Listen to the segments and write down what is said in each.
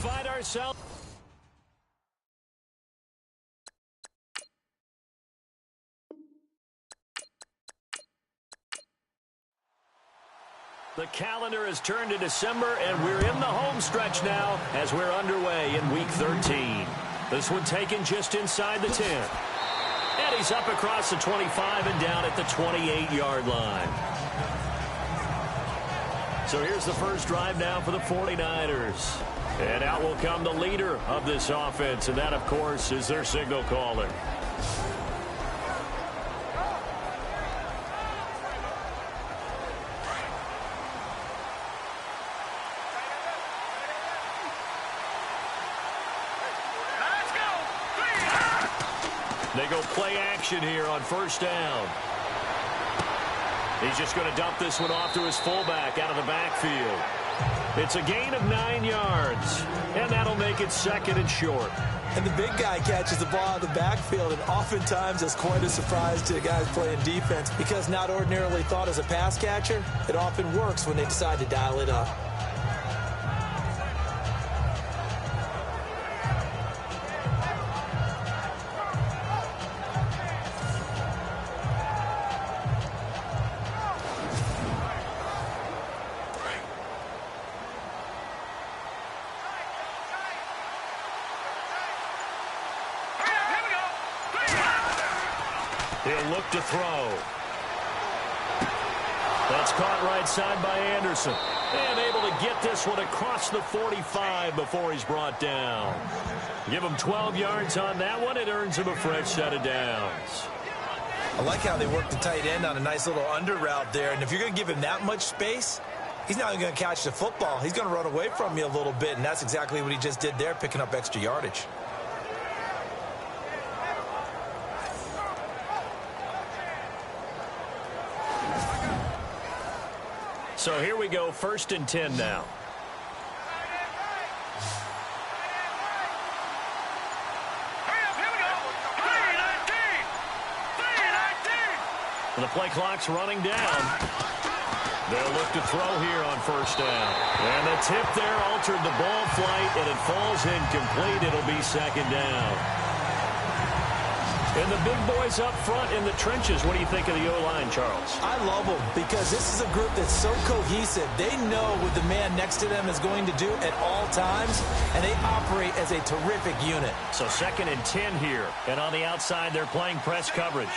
find ourselves. The calendar has turned to December, and we're in the home stretch now as we're underway in Week 13. This one taken just inside the 10. And he's up across the 25 and down at the 28-yard line. So here's the first drive now for the 49ers. And out will come the leader of this offense, and that, of course, is their signal caller. They go play action here on first down. He's just going to dump this one off to his fullback out of the backfield. It's a gain of 9 yards, and that'll make it second and short. And the big guy catches the ball out of the backfield, and oftentimes it's quite a surprise to the guys playing defense because not ordinarily thought as a pass catcher, it often works when they decide to dial it up. He'll look to throw. That's caught right side by Anderson. And able to get this one across the 45 before he's brought down. Give him 12 yards on that one. It earns him a fresh set of downs. I like how they work the tight end on a nice little under route there. And if you're going to give him that much space, he's not even going to catch the football. He's going to run away from you a little bit, and that's exactly what he just did there, picking up extra yardage. So here we go, 1st and 10 now. The play clock's running down. They'll look to throw here on first down. And the tip there altered the ball flight, and it falls incomplete. It'll be second down. And the big boys up front in the trenches. What do you think of the O-line, Charles? I love them because this is a group that's so cohesive. They know what the man next to them is going to do at all times, and they operate as a terrific unit. So 2nd and 10 here. And on the outside, they're playing press coverage.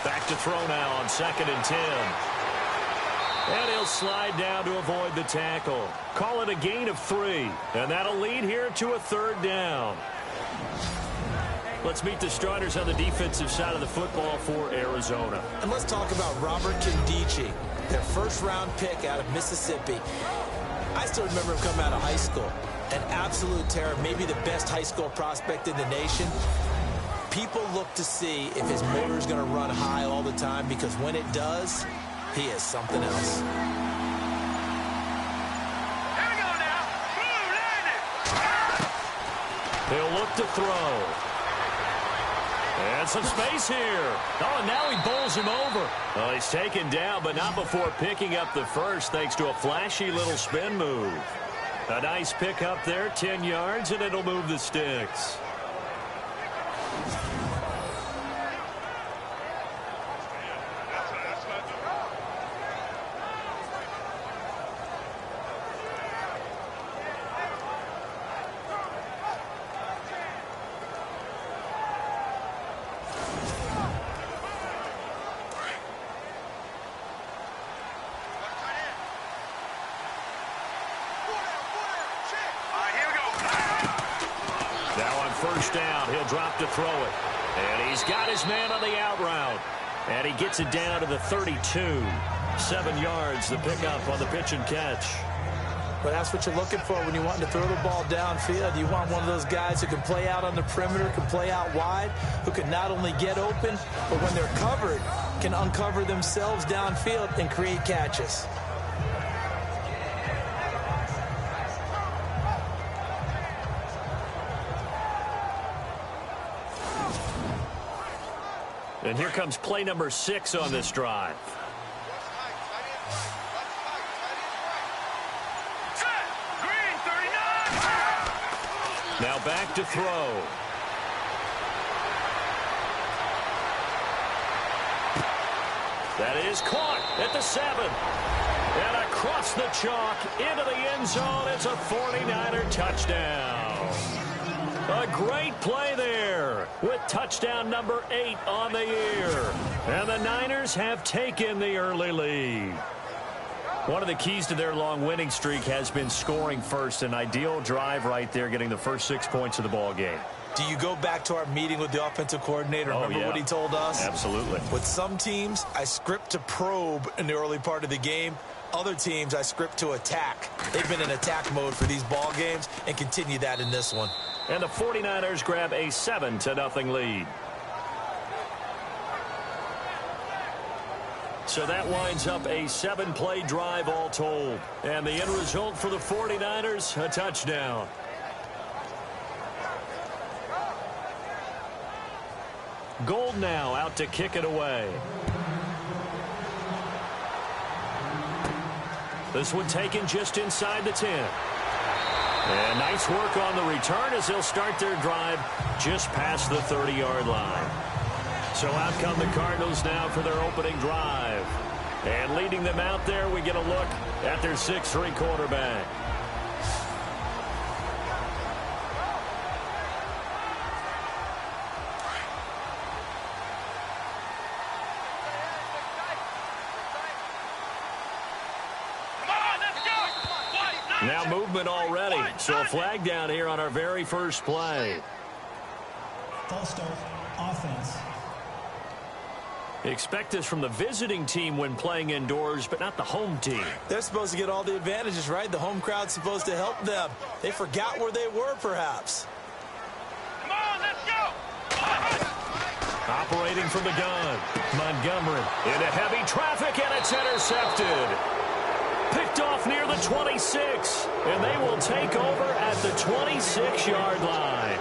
Back to throw now on 2nd and 10. And he'll slide down to avoid the tackle. Call it a gain of 3. And that'll lead here to a 3rd down. Let's meet the starters on the defensive side of the football for Arizona. And let's talk about Robert Kindici, their first-round pick out of Mississippi. I still remember him coming out of high school. An absolute terror, maybe the best high school prospect in the nation. People look to see if his motor is going to run high all the time because when it does, he is something else. Here we go now. Boom, landed. He'll look to throw. And some space here. Oh, and now he bowls him over. Well, he's taken down, but not before picking up the first thanks to a flashy little spin move. A nice pick up there, 10 yards, and it'll move the sticks. First down, he'll drop to throw it. And he's got his man on the out route. And he gets it down to the 32. 7 yards, the pickup on the pitch and catch. But that's what you're looking for when you want to throw the ball downfield. You want one of those guys who can play out on the perimeter, can play out wide, who can not only get open, but when they're covered, can uncover themselves downfield and create catches. And here comes play number 6 on this drive. Set. Green 39. Now back to throw. That is caught at the 7. And across the chalk into the end zone. It's a 49er touchdown. A great play there with touchdown number 8 on the year. And the Niners have taken the early lead. One of the keys to their long winning streak has been scoring first. An ideal drive right there, getting the first 6 points of the ball game. Do you go back to our meeting with the offensive coordinator? Remember what he told us? Absolutely. With some teams, I script to probe in the early part of the game. Other teams, I script to attack. They've been in attack mode for these ball games and continue that in this one. And the 49ers grab a 7-0 lead. So that winds up a 7-play drive all told. And the end result for the 49ers, a touchdown. Gold now out to kick it away. This one taken just inside the 10. And nice work on the return as they'll start their drive just past the 30-yard line. So out come the Cardinals now for their opening drive. And leading them out there, we get a look at their 6'3" quarterback. Now movement already. So a flag down here on our very first play. False start, offense. Expect this from the visiting team when playing indoors, but not the home team. They're supposed to get all the advantages, right? The home crowd's supposed to help them. They forgot where they were, perhaps. Come on, let's go. Operating from the gun. Montgomery into heavy traffic, and it's intercepted. Picked off near the 26, and they will take over at the 26-yard line.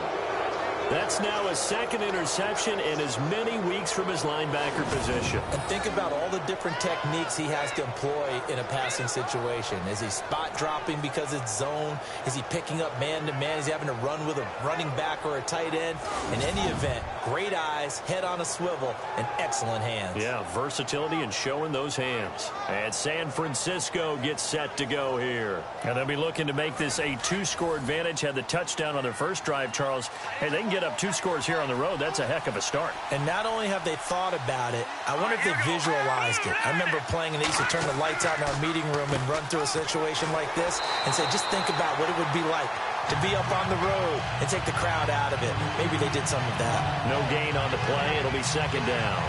That's now his second interception in as many weeks from his linebacker position. And think about all the different techniques he has to employ in a passing situation. Is he spot dropping because it's zone? Is he picking up man-to-man? Is he having to run with a running back or a tight end? In any event, great eyes, head on a swivel, and excellent hands. Yeah, versatility and showing those hands. And San Francisco gets set to go here. And they'll be looking to make this a 2-score advantage. Had the touchdown on their first drive, Charles. Hey, they can get up 2 scores here on the road. That's a heck of a start. And not only have they thought about it, I wonder if they visualized it. I remember playing and they used to turn the lights out in our meeting room and run through a situation like this and say, just think about what it would be like to be up on the road and take the crowd out of it. Maybe they did some of that. No gain on the play. It'll be second down.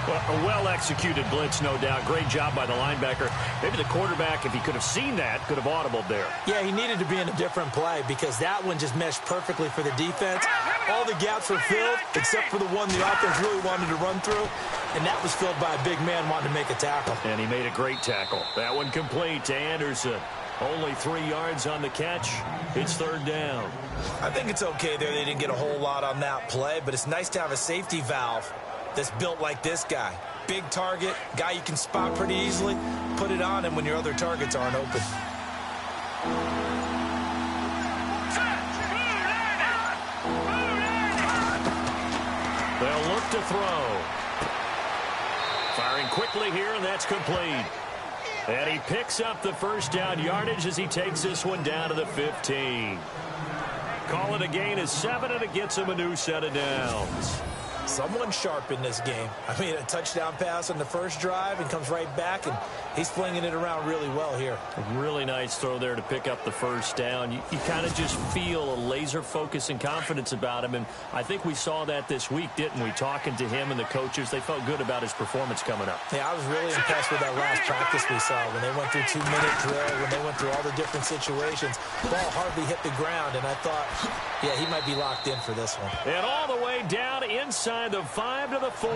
Well, a well-executed blitz, no doubt. Great job by the linebacker. Maybe the quarterback, if he could have seen that, could have audibled there. Yeah, he needed to be in a different play because that one just meshed perfectly for the defense. All the gaps were filled except for the one the offense really wanted to run through, and that was filled by a big man wanting to make a tackle. And he made a great tackle. That one complete to Anderson. Only 3 yards on the catch. It's third down. I think it's okay there. They didn't get a whole lot on that play, but it's nice to have a safety valve that's built like this guy. Big target, guy you can spot pretty easily. Put it on him when your other targets aren't open. They'll look to throw. Firing quickly here, and that's complete. And he picks up the first down yardage as he takes this one down to the 15. Call it a gain of 7, and it gets him a new set of downs. Someone sharp in this game. I mean, a touchdown pass on the first drive and comes right back, and he's flinging it around really well here. A really nice throw there to pick up the first down. You kind of just feel a laser focus and confidence about him, and I think we saw that this week, didn't we? Talking to him and the coaches, they felt good about his performance coming up. Yeah, I was really impressed with that last practice we saw when they went through 2-minute drill, when they went through all the different situations. Ball hardly hit the ground, and I thought, yeah, he might be locked in for this one. And all the way down inside the 5 to the 4.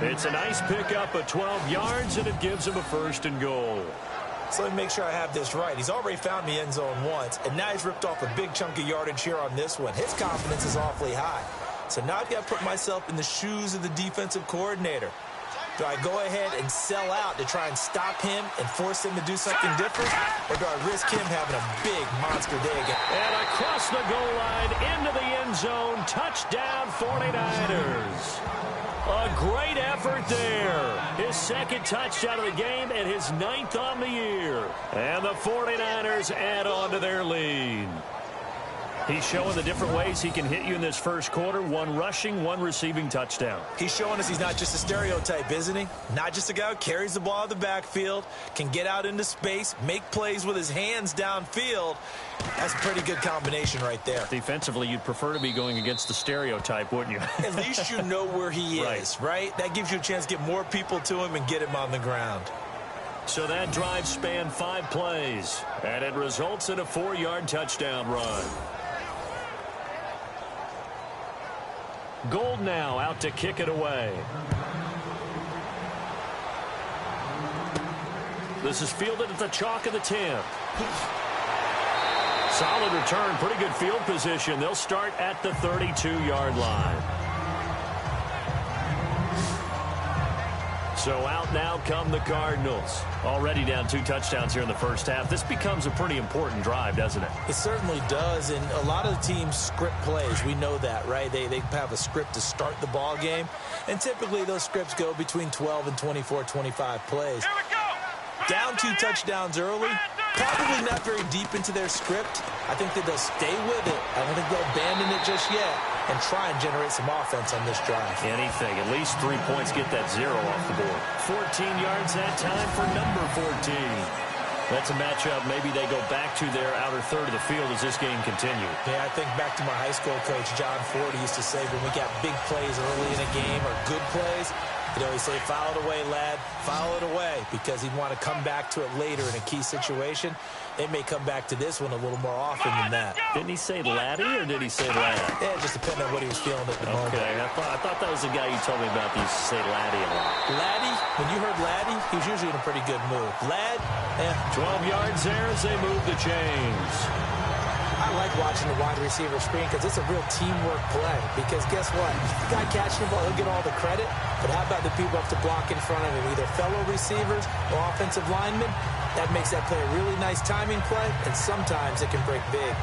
It's a nice pickup of 12 yards, and it gives him a first and goal. So let me make sure I have this right. He's already found the end zone once, and now he's ripped off a big chunk of yardage here on this one. His confidence is awfully high. So now I've got to put myself in the shoes of the defensive coordinator. Do I go ahead and sell out to try and stop him and force him to do something different? Or do I risk him having a big monster day again? And across the goal line, into the end zone, touchdown 49ers. A great effort there. His second touchdown of the game and his 9th on the year. And the 49ers add on to their lead. He's showing the different ways he can hit you in this first quarter. One rushing, one receiving touchdown. He's showing us he's not just a stereotype, isn't he? Not just a guy who carries the ball out of the backfield, can get out into space, make plays with his hands downfield. That's a pretty good combination right there. Defensively, you'd prefer to be going against the stereotype, wouldn't you? At least you know where he is, right? That gives you a chance to get more people to him and get him on the ground. So that drive spanned 5 plays, and it results in a 4-yard touchdown run. Gold now out to kick it away. This is fielded at the chalk of the 10. Solid return, pretty good field position. They'll start at the 32-yard line. So out now come the Cardinals. Already down 2 touchdowns here in the first half. This becomes a pretty important drive, doesn't it? It certainly does, and a lot of the teams script plays. We know that, right? They have a script to start the ball game, and typically those scripts go between 12 and 24, 25 plays. Here we go. Down 2 touchdowns early, probably not very deep into their script. I think that they'll stay with it. I don't think they'll abandon it just yet and try and generate some offense on this drive. Anything. At least 3 points, get that 0 off the board. 14 yards that time for number 14. That's a matchup maybe they go back to their outer third of the field as this game continues. Yeah, I think back to my high school coach, John Ford, used to say when we got big plays early in a game or good plays, he'd always say, foul it away, lad, foul it away, because he'd want to come back to it later in a key situation. They may come back to this one a little more often than that. Didn't he say laddie or did he say lad? Yeah, it just depended on what he was feeling at the moment. Okay, I thought that was the guy you told me about that used to say laddie a lot. Laddie, when you heard laddie, he was usually in a pretty good mood. Lad, 12 yards there as they move the chains. I like watching the wide receiver screen because it's a real teamwork play. Because guess what? The guy catching the ball, he'll get all the credit. But how about the people up to block in front of him, either fellow receivers or offensive linemen? That makes that play a really nice timing play, and sometimes it can break big.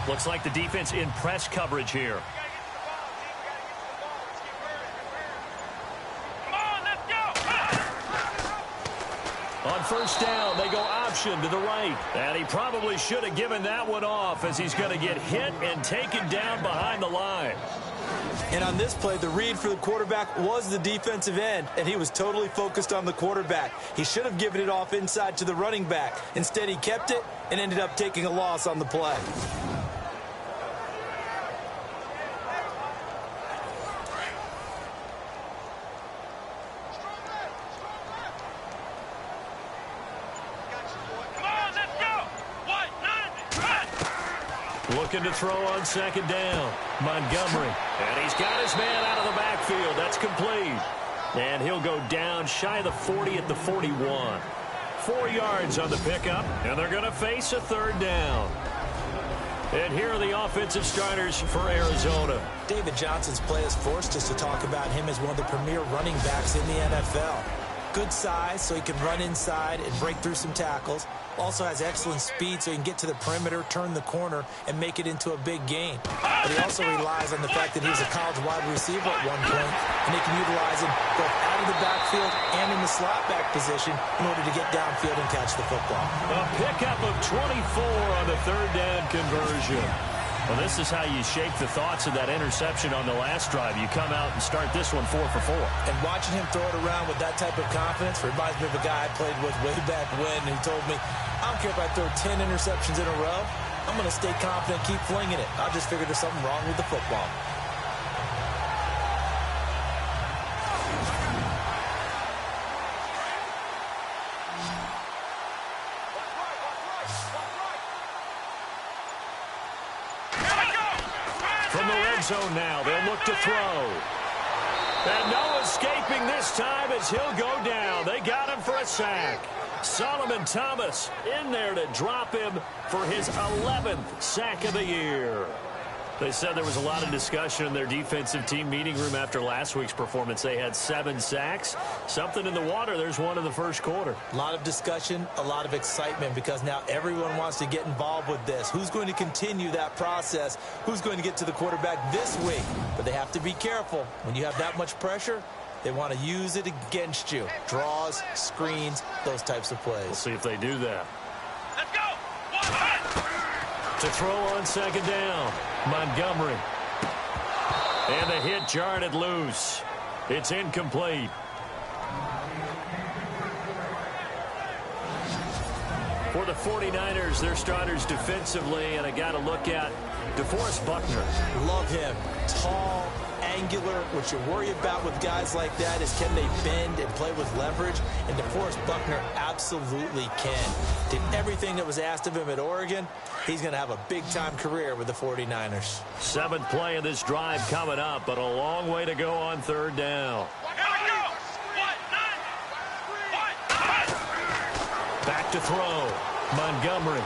Looks like the defense in press coverage here. On first down, they go option to the right. And he probably should have given that one off as he's going to get hit and taken down behind the line. And on this play, the read for the quarterback was the defensive end, and he was totally focused on the quarterback. He should have given it off inside to the running back. Instead, he kept it and ended up taking a loss on the play. Looking to throw on second down. Montgomery. And he's got his man out of the backfield. That's complete. And he'll go down shy of the 40 at the 41. 4 yards on the pickup. And they're going to face a third down. And here are the offensive starters for Arizona. David Johnson's play has forced us to talk about him as one of the premier running backs in the NFL. Good size, so he can run inside and break through some tackles. Also has excellent speed, so he can get to the perimeter, turn the corner, and make it into a big gain. But he also relies on the fact that he was a college wide receiver at one point, and they can utilize him both out of the backfield and in the slot back position in order to get downfield and catch the football. A pickup of 24 on the third down conversion. Well, this is how you shake the thoughts of that interception on the last drive. You come out and start this one 4 for 4. And watching him throw it around with that type of confidence reminds me of a guy I played with way back when who told me, I don't care if I throw 10 interceptions in a row. I'm going to stay confident and keep flinging it. I just figured there's something wrong with the football. Zone now. They'll look to throw. And no escaping this time as he'll go down. They got him for a sack. Solomon Thomas in there to drop him for his 11th sack of the year. They said there was a lot of discussion in their defensive team meeting room after last week's performance. They had 7 sacks. Something in the water. There's one in the first quarter. A lot of discussion, a lot of excitement, because now everyone wants to get involved with this. Who's going to continue that process? Who's going to get to the quarterback this week? But they have to be careful. When you have that much pressure, they want to use it against you. Draws, screens, those types of plays. We'll see if they do that. Let's go. To throw on second down, Montgomery. And the hit jarred it loose. It's incomplete. For the 49ers, their starters defensively, and I got to look at DeForest Buckner. Love him. Tall, angular. What you worry about with guys like that is can they bend and play with leverage? And DeForest Buckner absolutely can. Did everything that was asked of him at Oregon. He's going to have a big-time career with the 49ers. 7th play of this drive coming up, but a long way to go on third down. Back to throw. Montgomery.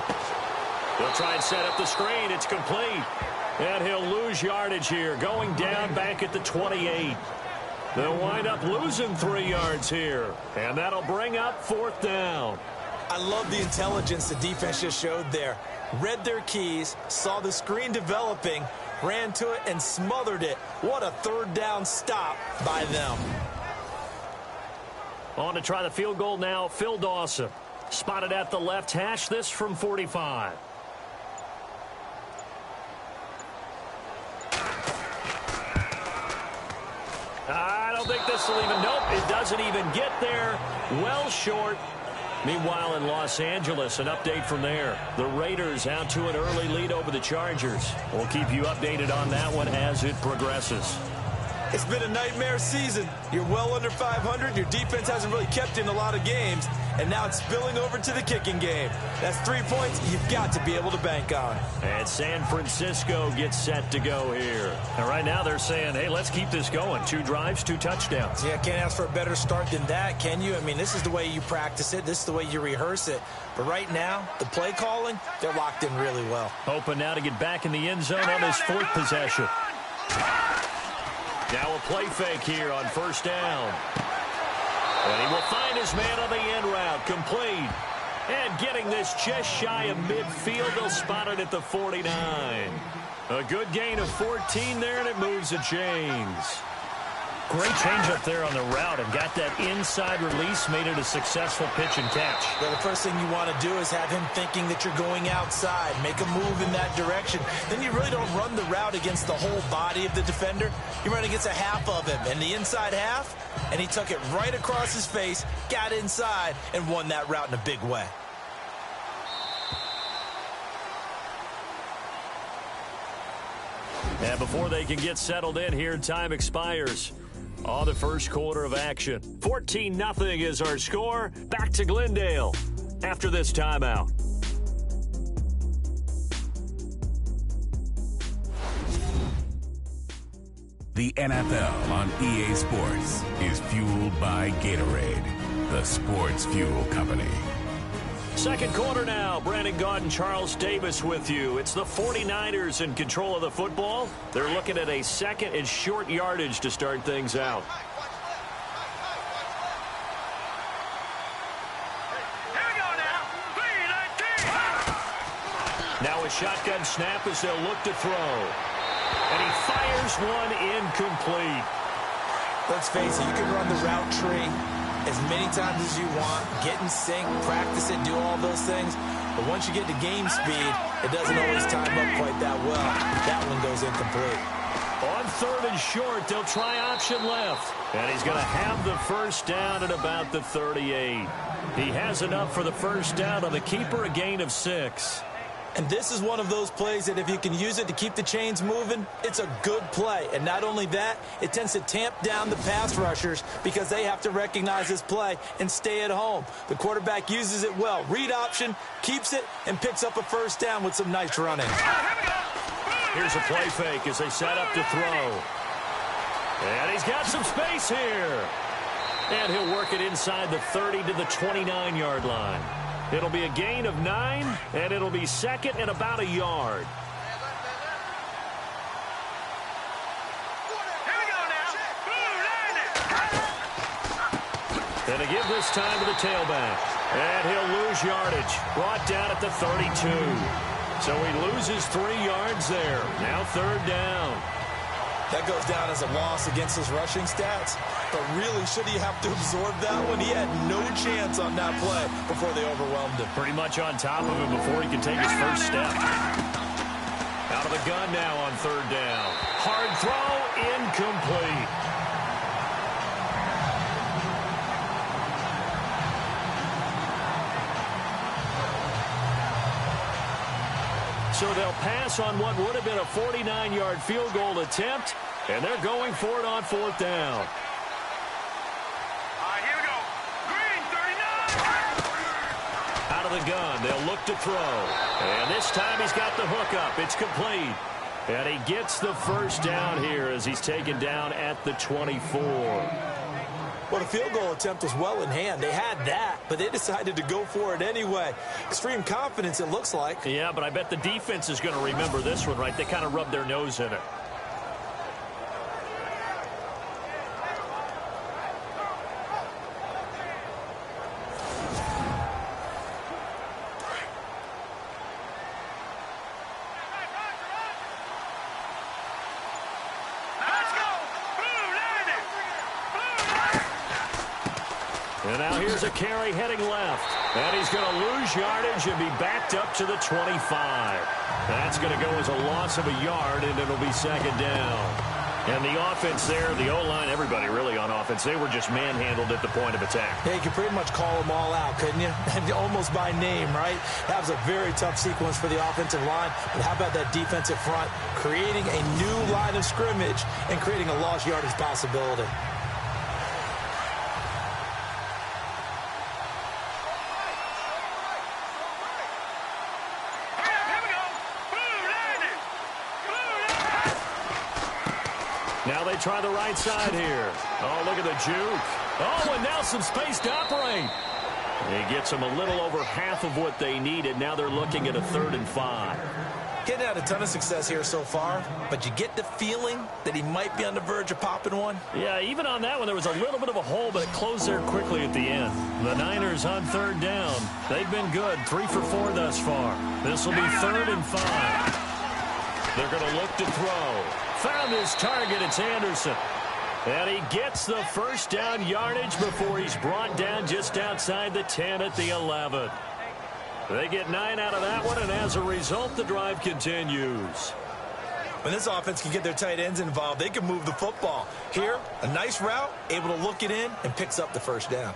They'll try and set up the screen. It's complete. And he'll lose yardage here, going down back at the 28. They'll wind up losing 3 yards here. And that'll bring up 4th down. I love the intelligence the defense just showed there. Read their keys, saw the screen developing, ran to it, and smothered it. What a third down stop by them. On to try the field goal now, Phil Dawson. Spotted at the left hash, this from 45. I don't think this will even, nope, it doesn't even get there. Well short. Meanwhile, in Los Angeles, an update from there. The Raiders out to an early lead over the Chargers. We'll keep you updated on that one as it progresses. It's been a nightmare season. You're well under 500. Your defense hasn't really kept in a lot of games. And now it's spilling over to the kicking game. That's 3 points you've got to be able to bank on. And San Francisco gets set to go here. And right now they're saying, hey, let's keep this going. 2 drives, 2 touchdowns. Yeah, can't ask for a better start than that, can you? I mean, this is the way you practice it. This is the way you rehearse it. But right now, the play calling, they're locked in really well. Hoping now to get back in the end zone on his 4th possession. Now a play fake here on 1st down. And he will find his man on the end route. Complete. And getting this just shy of midfield. They'll spot it at the 49. A good gain of 14 there, and it moves the chains. Great change up there on the route and got that inside release, made it a successful pitch and catch. Well, the first thing you want to do is have him thinking that you're going outside, make a move in that direction. Then you really don't run the route against the whole body of the defender. You run against a half of him, and the inside half, and he took it right across his face, got inside, and won that route in a big way. And before they can get settled in here, time expires on the first quarter of action. 14-0 is our score. Back to Glendale after this timeout. The NFL on EA Sports is fueled by Gatorade, the sports fuel company. Second quarter now. Brandon Gaudin, Charles Davis with you. It's the 49ers in control of the football. They're looking at a 2nd and short yardage to start things out. Here we go now. 3-19. Now a shotgun snap as they'll look to throw. And he fires one incomplete. Let's face it, you can run the route tree as many times as you want, get in sync, practice it, do all those things. But once you get to game speed, it doesn't always time up quite that well. That one goes incomplete. On 3rd and short, they'll try option left. And he's going to have the first down at about the 38. He has enough for the first down on the keeper, a gain of 6. And this is one of those plays that if you can use it to keep the chains moving, it's a good play. And not only that, it tends to tamp down the pass rushers because they have to recognize this play and stay at home. The quarterback uses it well. Read option, keeps it, and picks up a first down with some nice running. Here's a play fake as they set up to throw. And he's got some space here. And he'll work it inside the 30 to the 29-yard line. It'll be a gain of 9, and it'll be second and about a yard. Here we go now. And to give this time to the tailback. And he'll lose yardage. Brought down at the 32. So he loses 3 yards there. Now third down. That goes down as a loss against his rushing stats. But really, should he have to absorb that one? He had no chance on that play before they overwhelmed him. Pretty much on top of him before he can take his first step. Out of the gun now on third down. Hard throw, incomplete. So they'll pass on what would have been a 49-yard field goal attempt, and they're going for it on fourth down. Here we go. Green, 39. Out of the gun, they'll look to throw. And this time he's got the hook up. It's complete. And he gets the first down here as he's taken down at the 24. Well, the field goal attempt was well in hand. They had that, but they decided to go for it anyway. Extreme confidence, it looks like. Yeah, but I bet the defense is going to remember this one, right? They kind of rubbed their nose in it. And now here's a carry heading left. And he's going to lose yardage and be backed up to the 25. That's going to go as a loss of a yard, and it'll be second down. And the offense there, the O-line, everybody really on offense, they were just manhandled at the point of attack. Yeah, you could pretty much call them all out, couldn't you? Almost by name, right? That was a very tough sequence for the offensive line. But how about that defensive front creating a new line of scrimmage and creating a lost yardage possibility? Now they try the right side here. Oh, look at the juke. Oh, and now some space to operate. He gets them a little over half of what they needed. Now they're looking at a 3rd and 5. Getting had a ton of success here so far, but you get the feeling that he might be on the verge of popping one. Yeah, even on that one, there was a little bit of a hole, but it closed there quickly at the end. The Niners on third down. They've been good, 3 for 4 thus far. This will be 3rd and 5. They're going to look to throw. Found his target, it's Anderson. And he gets the first down yardage before he's brought down just outside the 10 at the 11. They get 9 out of that one, and as a result, the drive continues. When this offense can get their tight ends involved, they can move the football. Here, a nice route, able to look it in, and picks up the first down.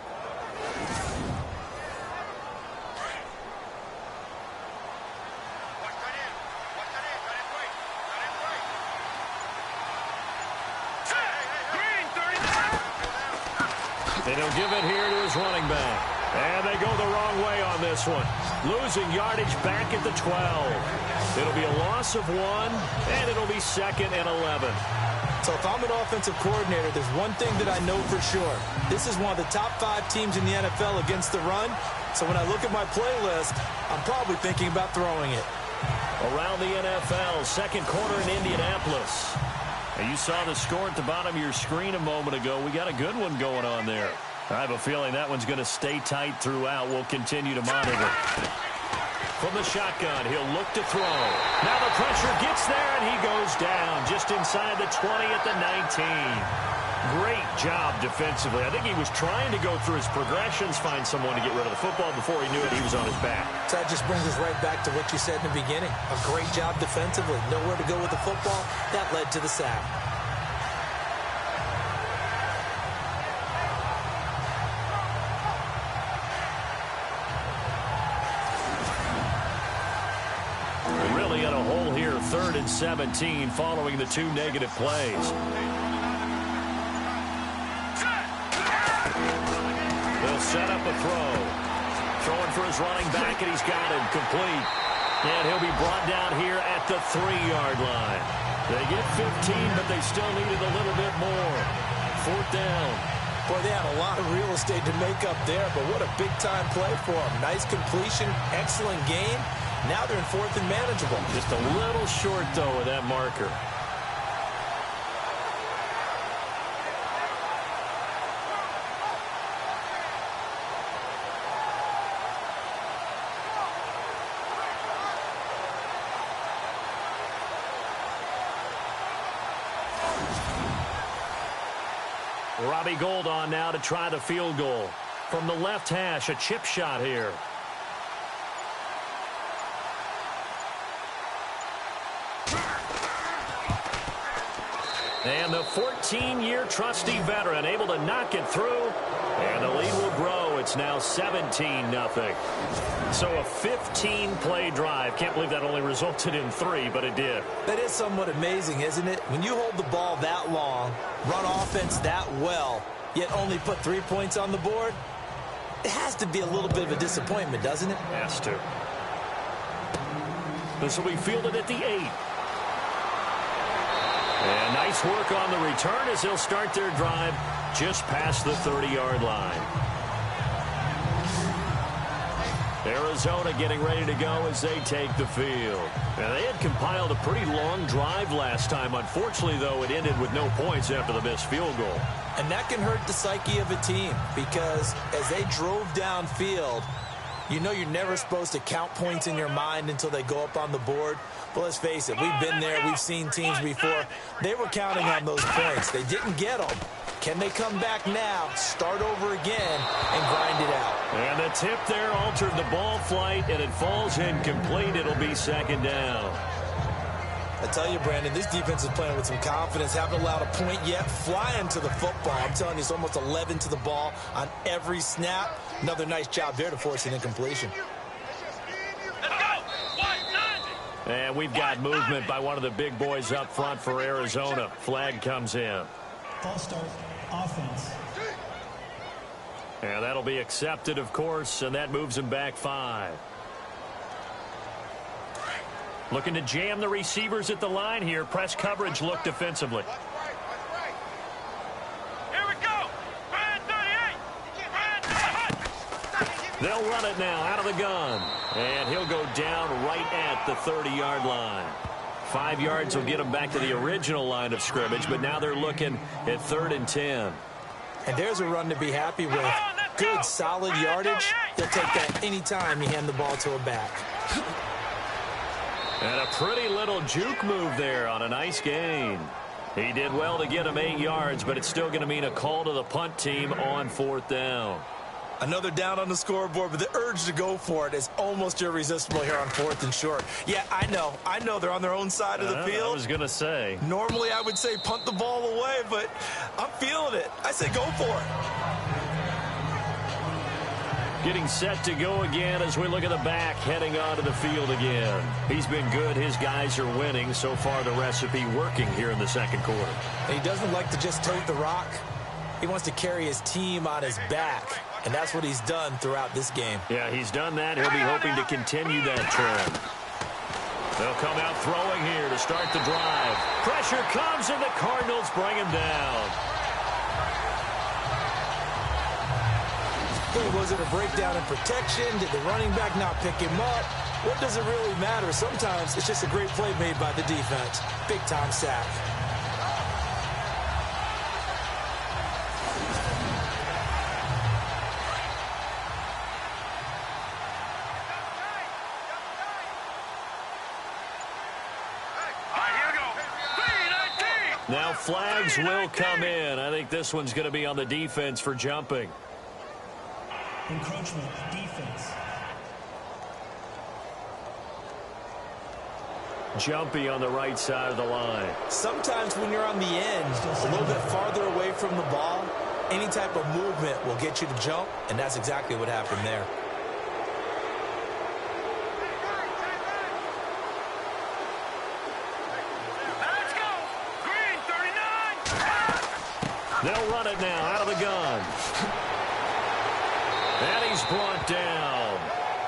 They don't give it here to his running back. And they go the wrong way on this one. Losing yardage back at the 12. It'll be a loss of 1, and it'll be 2nd and 11. So if I'm an offensive coordinator, there's one thing that I know for sure. This is one of the top 5 teams in the NFL against the run. So when I look at my playlist, I'm probably thinking about throwing it. Around the NFL, second quarter in Indianapolis. And you saw the score at the bottom of your screen a moment ago. We got a good one going on there. I have a feeling that one's going to stay tight throughout. We'll continue to monitor. From the shotgun, he'll look to throw. Now the pressure gets there, and he goes down just inside the 20 at the 19. Great job defensively. I think he was trying to go through his progressions, find someone to get rid of the football. Before he knew it, he was on his back. So that just brings us right back to what you said in the beginning. A great job defensively. Nowhere to go with the football. That led to the sack. Really got a hole here, 3rd and 17, following the 2 negative plays. They'll set up a throw. Throwing for his running back, and he's got him complete. And he'll be brought down here at the 3-yard line. They get 15, but they still needed a little bit more. 4th down. Boy, they had a lot of real estate to make up there, but what a big-time play for them. Nice completion, excellent game. Now they're in 4th and manageable. Just a little short, though, with that marker. Robbie Gould on now to try the field goal. From the left hash, a chip shot here. And the 14-year trusty veteran able to knock it through. And the lead will grow. It's now 17-0. So a 15-play drive. Can't believe that only resulted in 3, but it did. That is somewhat amazing, isn't it? When you hold the ball that long, run offense that well, yet only put 3 points on the board, it has to be a little bit of a disappointment, doesn't it? Has to. This will be fielded at the 8. And nice work on the return as they'll start their drive just past the 30-yard line. Arizona getting ready to go as they take the field. And they had compiled a pretty long drive last time. Unfortunately, though, it ended with no points after the missed field goal. And that can hurt the psyche of a team because as they drove downfield, you know you're never supposed to count points in your mind until they go up on the board. But let's face it, we've been there. We've seen teams before. They were counting on those points. They didn't get them. Can they come back now, start over again, and grind it out? And the tip there altered the ball flight, and it falls incomplete. It'll be 2nd down. I tell you, Brandon, this defense is playing with some confidence. Haven't allowed a point yet. Flying to the football. I'm telling you, it's almost 11 to the ball on every snap. Another nice job there to force an incompletion. And we've got movement by one of the big boys up front for Arizona. Flag comes in. False start, offense. And that'll be accepted, of course, and that moves him back 5. Looking to jam the receivers at the line here. Press coverage look defensively. Here we go. Brand 38. They'll run it now out of the gun. And he'll go down right at the 30-yard line. 5 yards will get him back to the original line of scrimmage, but now they're looking at 3rd and 10. And there's a run to be happy with. Good, solid yardage. They'll take that any time you hand the ball to a back. And a pretty little juke move there on a nice gain. He did well to get him 8 yards, but it's still going to mean a call to the punt team on 4th down. Another down on the scoreboard, but the urge to go for it is almost irresistible here on 4th and short. Yeah, I know they're on their own side of the field. I was going to say. Normally I would say punt the ball away, but I'm feeling it. I say go for it. Getting set to go again as we look at the back heading onto the field again. He's been good. His guys are winning. So far the recipe working here in the 2nd quarter. And he doesn't like to just tote the rock. He wants to carry his team on his back. And that's what he's done throughout this game. Yeah, he's done that. He'll be hoping to continue that trend. They'll come out throwing here to start the drive. Pressure comes, and the Cardinals bring him down. Was it a breakdown in protection? Did the running back not pick him up? What does it really matter? Sometimes it's just a great play made by the defense. Big-time sack. Now flags will come in. I think this one's going to be on the defense for jumping. Encroachment, defense. Jumpy on the right side of the line. Sometimes when you're on the end, a little bit farther away from the ball, any type of movement will get you to jump, and that's exactly what happened there. They'll run it now out of the gun. And he's brought down.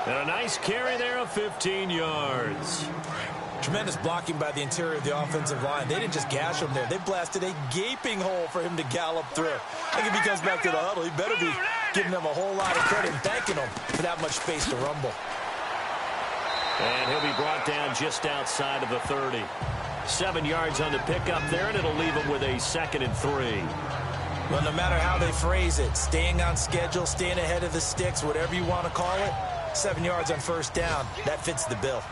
And a nice carry there of 15 yards. Tremendous blocking by the interior of the offensive line. They didn't just gash him there. They blasted a gaping hole for him to gallop through. I think if he comes back to the huddle, he better be giving them a whole lot of credit and thanking them for that much space to rumble. And he'll be brought down just outside of the 30. 7 yards on the pickup there, and it'll leave him with a 2nd and 3. Well, no matter how they phrase it, staying on schedule, staying ahead of the sticks, whatever you want to call it, 7 yards on first down, that fits the bill.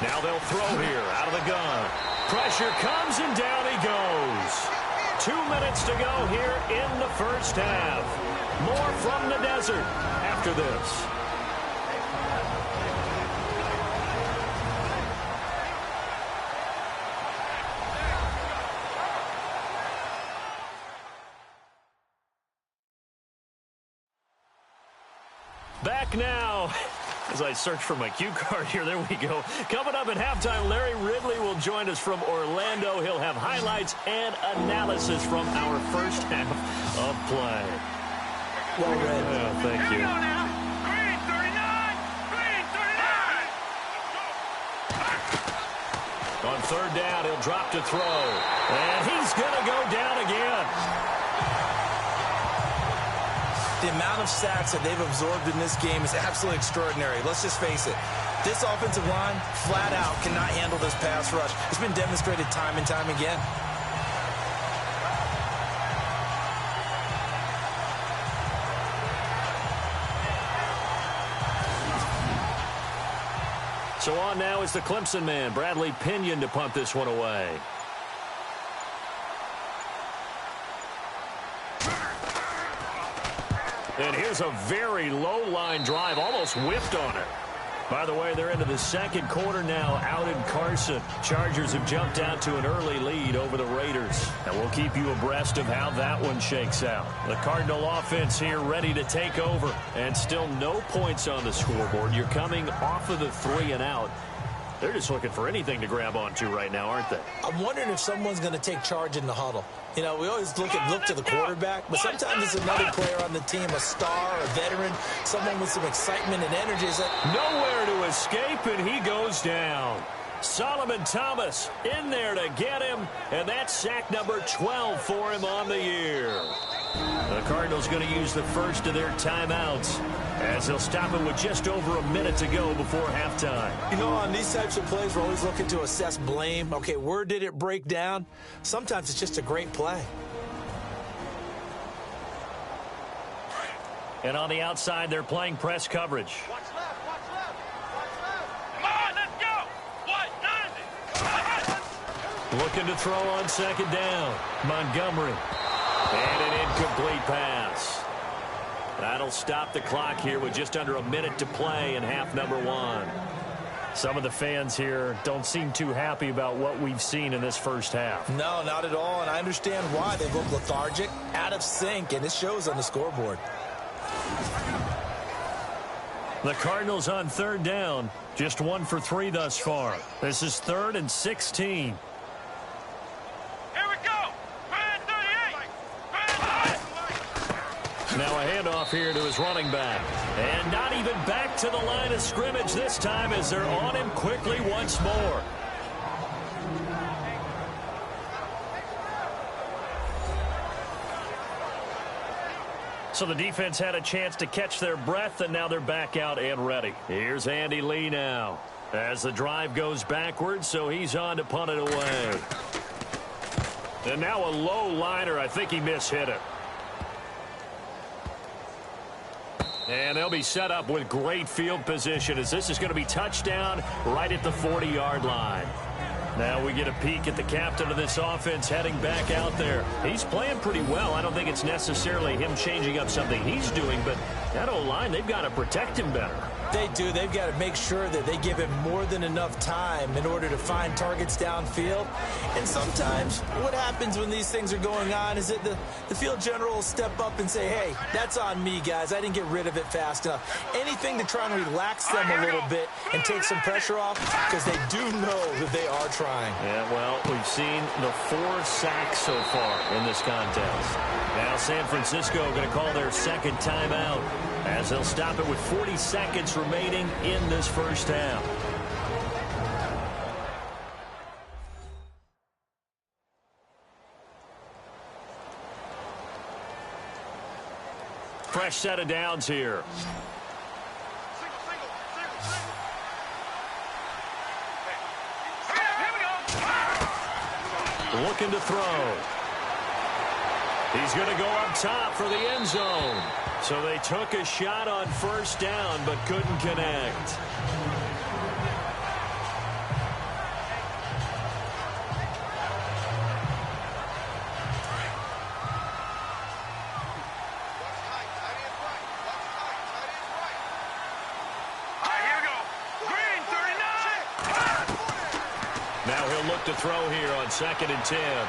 Now they'll throw here out of the gun. Pressure comes, and down he goes. 2 minutes to go here in the first half. More from the desert after this. Back now. As I search for my cue card here, there we go. Coming up at halftime, Larry Ridley will join us from Orlando. He'll have highlights and analysis from our first half of play. Well read. Oh, thank you. Green 39! Green 39! On third down, he'll drop to throw. And he's going to go down again. The amount of sacks that they've absorbed in this game is absolutely extraordinary. Let's just face it. This offensive line, flat out, cannot handle this pass rush. It's been demonstrated time and time again. So on now is the Clemson man, Bradley Pinion, to punt this one away. And here's a very low-line drive, almost whiffed on it. By the way, they're into the second quarter now out in Carson. Chargers have jumped out to an early lead over the Raiders. And we'll keep you abreast of how that one shakes out. The Cardinal offense here ready to take over. And still no points on the scoreboard. You're coming off of the 3 and out. They're just looking for anything to grab onto right now, aren't they? I'm wondering if someone's going to take charge in the huddle. You know, we always look to the quarterback, but sometimes it's another player on the team, a star, a veteran, someone with some excitement and energy. Is that nowhere to escape, and he goes down. Solomon Thomas in there to get him, and that's sack number 12 for him on the year. The Cardinals going to use the first of their timeouts as they'll stop it with just over a minute to go before halftime. You know, on these types of plays, we're always looking to assess blame. Okay, where did it break down? Sometimes it's just a great play. And on the outside, they're playing press coverage. Watch left, watch left, watch left. Come on, let's go. What? 90. Looking to throw on second down. Montgomery. And an incomplete pass. That'll stop the clock here with just under a minute to play in half number 1. Some of the fans here don't seem too happy about what we've seen in this first half. No, not at all, and I understand why. They look lethargic, out of sync, and it shows on the scoreboard. The Cardinals on third down, just 1 for 3 thus far. This is 3rd and 16. Now a handoff here to his running back. And not even back to the line of scrimmage this time as they're on him quickly once more. So the defense had a chance to catch their breath, and now they're back out and ready. Here's Andy Lee now as the drive goes backwards, so he's on to punt it away. And now a low liner. I think he mishit it. And they'll be set up with great field position as this is going to be touchdown right at the 40-yard line. Now we get a peek at the captain of this offense heading back out there. He's playing pretty well. I don't think it's necessarily him changing up something he's doing, but that O-line, they've got to protect him better. They do. They've got to make sure that they give him more than enough time in order to find targets downfield. And sometimes what happens when these things are going on is that the field general will step up and say, hey, that's on me, guys. I didn't get rid of it fast enough. Anything to try and relax them a little bit and take some pressure off, because they do know that they are trying. Yeah, well, we've seen the 4 sacks so far in this contest. Now San Francisco going to call their second timeout, as they'll stop it with 40 seconds remaining in this first half. Fresh set of downs here. Looking to throw. He's going to go up top for the end zone. So they took a shot on first down, but couldn't connect. Now he'll look to throw here on 2nd and 10.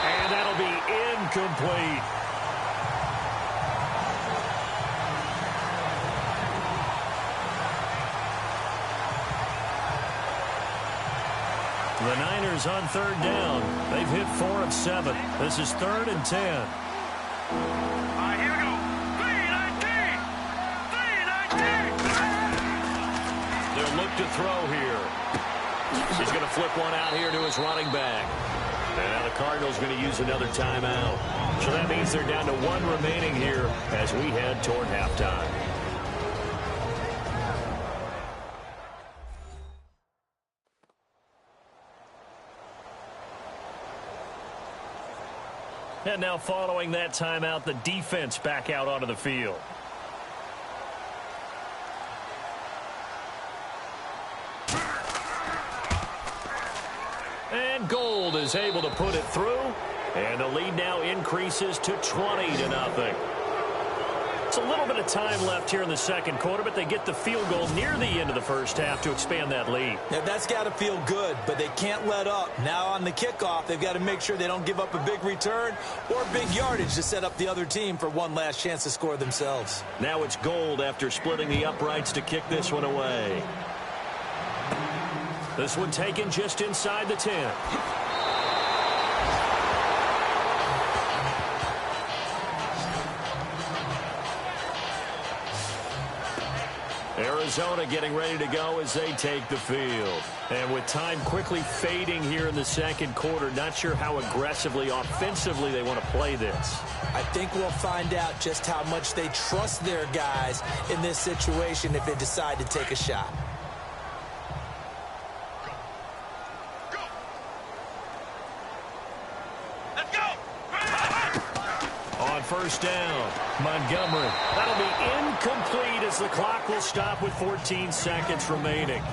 And that'll be incomplete. The Niners on 3rd down. They've hit 4 of 7. This is 3rd and 10. Here we go. 3-19. 3-19. They'll look to throw here. He's going to flip one out here to his running back. And now the Cardinals going to use another timeout. So that means they're down to 1 remaining here as we head toward halftime. And now following that timeout, the defense back out onto the field. And Gold is able to put it through. And the lead now increases to 20-0. It's a little bit of time left here in the second quarter, but they get the field goal near the end of the first half to expand that lead. Now, that's got to feel good, but they can't let up. Now on the kickoff, they've got to make sure they don't give up a big return or big yardage to set up the other team for one last chance to score themselves. Now it's Gold after splitting the uprights to kick this one away. This one taken just inside the 10. Arizona getting ready to go as they take the field. And with time quickly fading here in the second quarter, not sure how aggressively, offensively they want to play this. I think we'll find out just how much they trust their guys in this situation if they decide to take a shot. First down, Montgomery. That'll be incomplete as the clock will stop with 14 seconds remaining.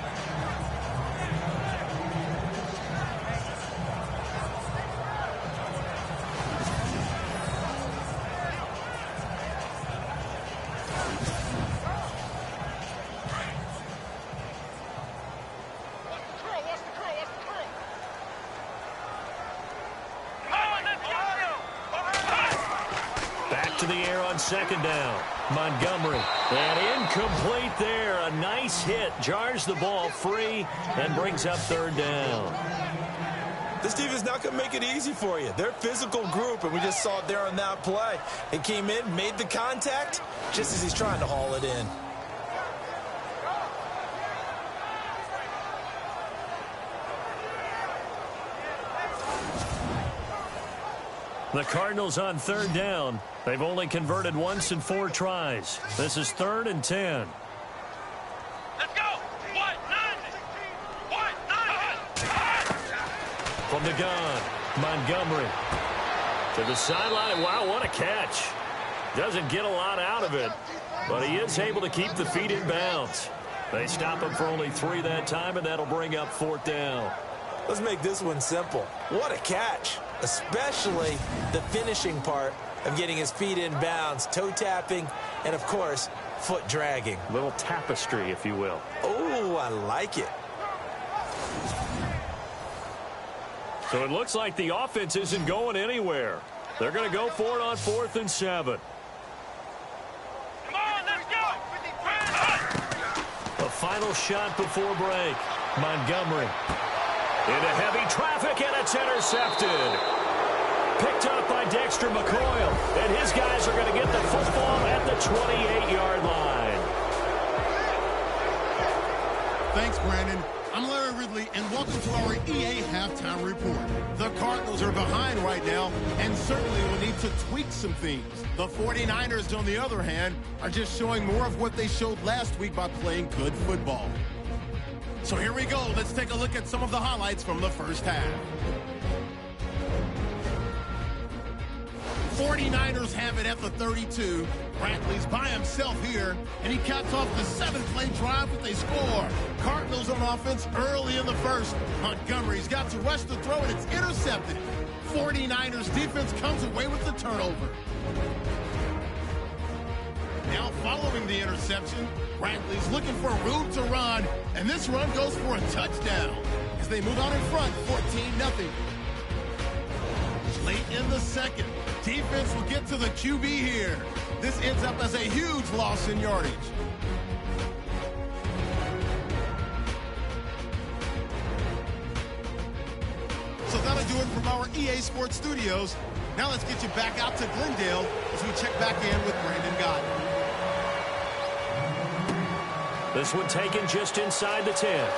Second down, Montgomery, and incomplete there. A nice hit, jars the ball free, and brings up 3rd down. This team is not going to make it easy for you. They're a physical group, and we just saw it there on that play. He came in, made the contact, just as he's trying to haul it in. The Cardinals on 3rd down. They've only converted once in 4 tries. This is 3rd and 10. Let's go! From the gun, Montgomery to the sideline. Wow, what a catch. Doesn't get a lot out of it, but he is able to keep the feet in bounds. They stop him for only 3 that time, and that'll bring up 4th down. Let's make this one simple. What a catch, especially the finishing part of getting his feet in bounds, toe tapping, and of course, foot dragging. Little tapestry, if you will. Oh, I like it. So it looks like the offense isn't going anywhere. They're going to go for it on 4th and 7. Come on, let's go. The final shot before break. Montgomery into heavy traffic, and it's intercepted. Picked up by Dexter McCoy, and his guys are going to get the football at the 28-yard line. Thanks, Brandon. I'm Larry Ridley, and welcome to our EA Halftime Report. The Cardinals are behind right now, and certainly will need to tweak some things. The 49ers, on the other hand, are just showing more of what they showed last week by playing good football. So here we go. Let's take a look at some of the highlights from the first half. 49ers have it at the 32. Brantley's by himself here, and he caps off the 7-play drive with a score. Cardinals on offense early in the first. Montgomery's got to rush the throw, and it's intercepted. 49ers defense comes away with the turnover. Now following the interception, Brantley's looking for room to run, and this run goes for a touchdown as they move out in front, 14-0. Late in the second, defense will get to the QB here. This ends up as a huge loss in yardage. So that'll do it from our EA Sports Studios. Now let's get you back out to Glendale as we check back in with Brandon Godden. This one taken just inside the 10.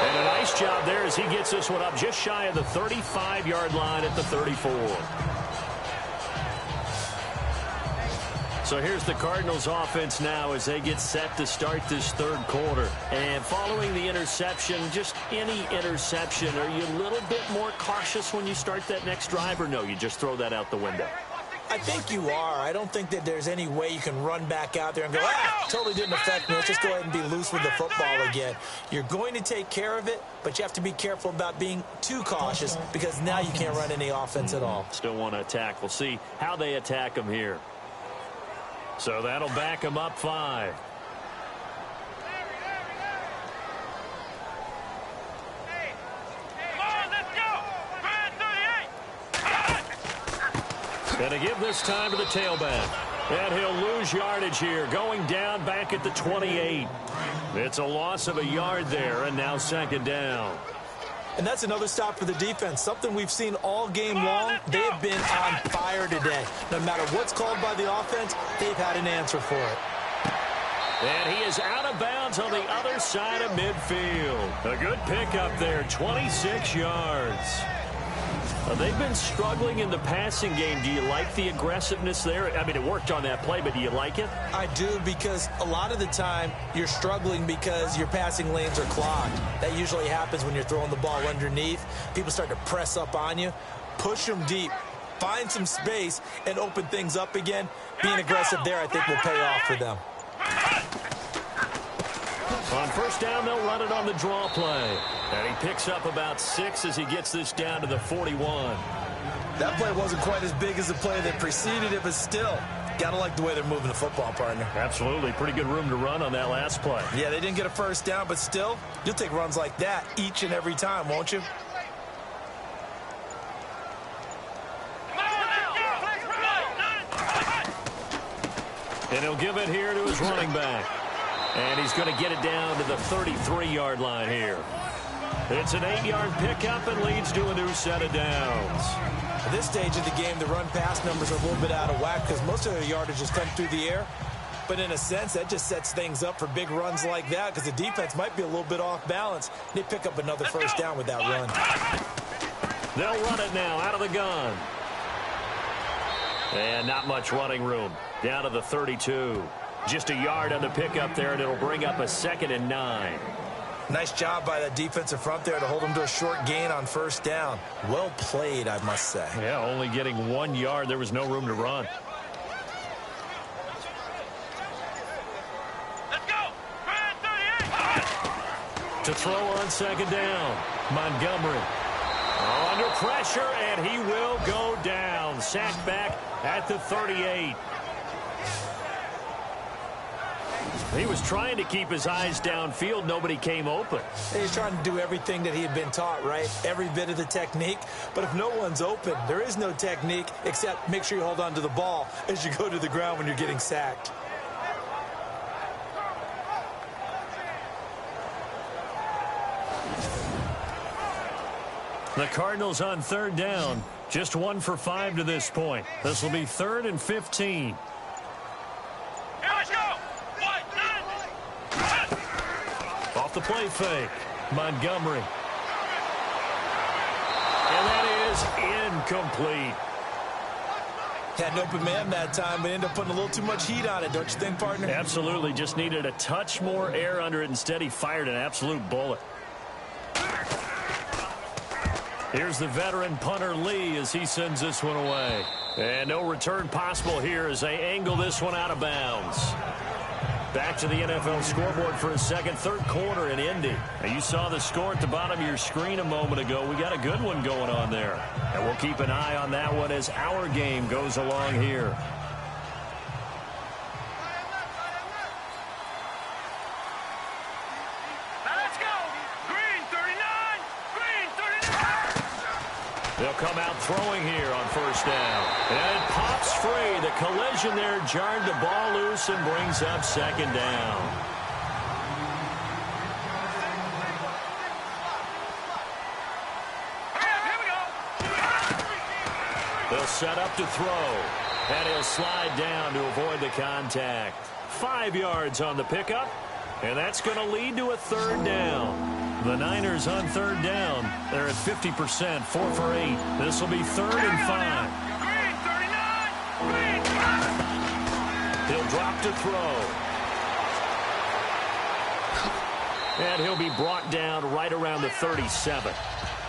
And a nice job there as he gets this one up just shy of the 35-yard line at the 34. So here's the Cardinals offense now as they get set to start this third quarter. And following the interception, just any interception, are you a little bit more cautious when you start that next drive, or no, you just throw that out the window? I think you are. I don't think that there's any way you can run back out there and go, totally didn't affect me. Let's just go ahead and be loose with the football again. You're going to take care of it, but you have to be careful about being too cautious because now you can't run any offense at all. Still want to attack. We'll see how they attack them here. So that'll back them up 5. And to give this time to the tailback. And he'll lose yardage here, going down back at the 28. It's a loss of a yard there, and now second down. And that's another stop for the defense, something we've seen all game long. They have been on fire today. No matter what's called by the offense, they've had an answer for it. And he is out of bounds on the other side of midfield. A good pickup there, 26 yards. They've been struggling in the passing game. Do you like the aggressiveness there? I mean, it worked on that play, but do you like it? I do, because a lot of the time you're struggling because your passing lanes are clogged. That usually happens when you're throwing the ball underneath. People start to press up on you, push them deep, find some space, and open things up again. Being aggressive there, I think, will pay off for them. On first down, they'll run it on the draw play. And he picks up about 6 as he gets this down to the 41. That play wasn't quite as big as the play that preceded it, but still, gotta like the way they're moving the football, partner. Absolutely. Pretty good room to run on that last play. Yeah, they didn't get a first down, but still, you'll take runs like that each and every time, won't you? And he'll give it here to his running back. And he's going to get it down to the 33-yard line here. It's an 8-yard pickup and leads to a new set of downs. At this stage of the game, the run-pass numbers are a little bit out of whack because most of their yardage has come through the air. But in a sense, that just sets things up for big runs like that because the defense might be a little bit off balance. They pick up another first down with that run. They'll run it now out of the gun. And not much running room. Down to the 32. Just a yard on the pickup there, and it'll bring up a 2nd and 9. Nice job by that defensive front there to hold them to a short gain on first down. Well played, I must say. Yeah, only getting 1 yard. There was no room to run. Let's go. To throw on second down, Montgomery. Under pressure, and he will go down. down, sacked back at the 38. He was trying to keep his eyes downfield. Nobody came open. He's trying to do everything that he had been taught, right? Every bit of the technique. But if no one's open, there is no technique except make sure you hold on to the ball as you go to the ground when you're getting sacked. The Cardinals on third down. Just 1 for 5 to this point. This will be 3rd and 15. Off the play fake. Montgomery. And that is incomplete. Had an open man that time, but ended up putting a little too much heat on it, don't you think, partner? Absolutely. Just needed a touch more air under it. Instead, he fired an absolute bullet. Here's the veteran punter Lee as he sends this one away. And no return possible here as they angle this one out of bounds. Back to the NFL scoreboard for a second, third quarter in Indy. Now, you saw the score at the bottom of your screen a moment ago. We got a good one going on there. And we'll keep an eye on that one as our game goes along here. Let's go. Green 39. Green 39. They'll come out throwing here on first down. And it pops free. The collision there jarred the ball loose and brings up second down. Here we go. They'll set up to throw. And he'll slide down to avoid the contact. 5 yards on the pickup. And that's going to lead to a third down. The Niners on third down. They're at 50%, 4 for 8. This will be 3rd and 5. Green 39. Green 5. He'll drop to throw. And he'll be brought down right around the 37.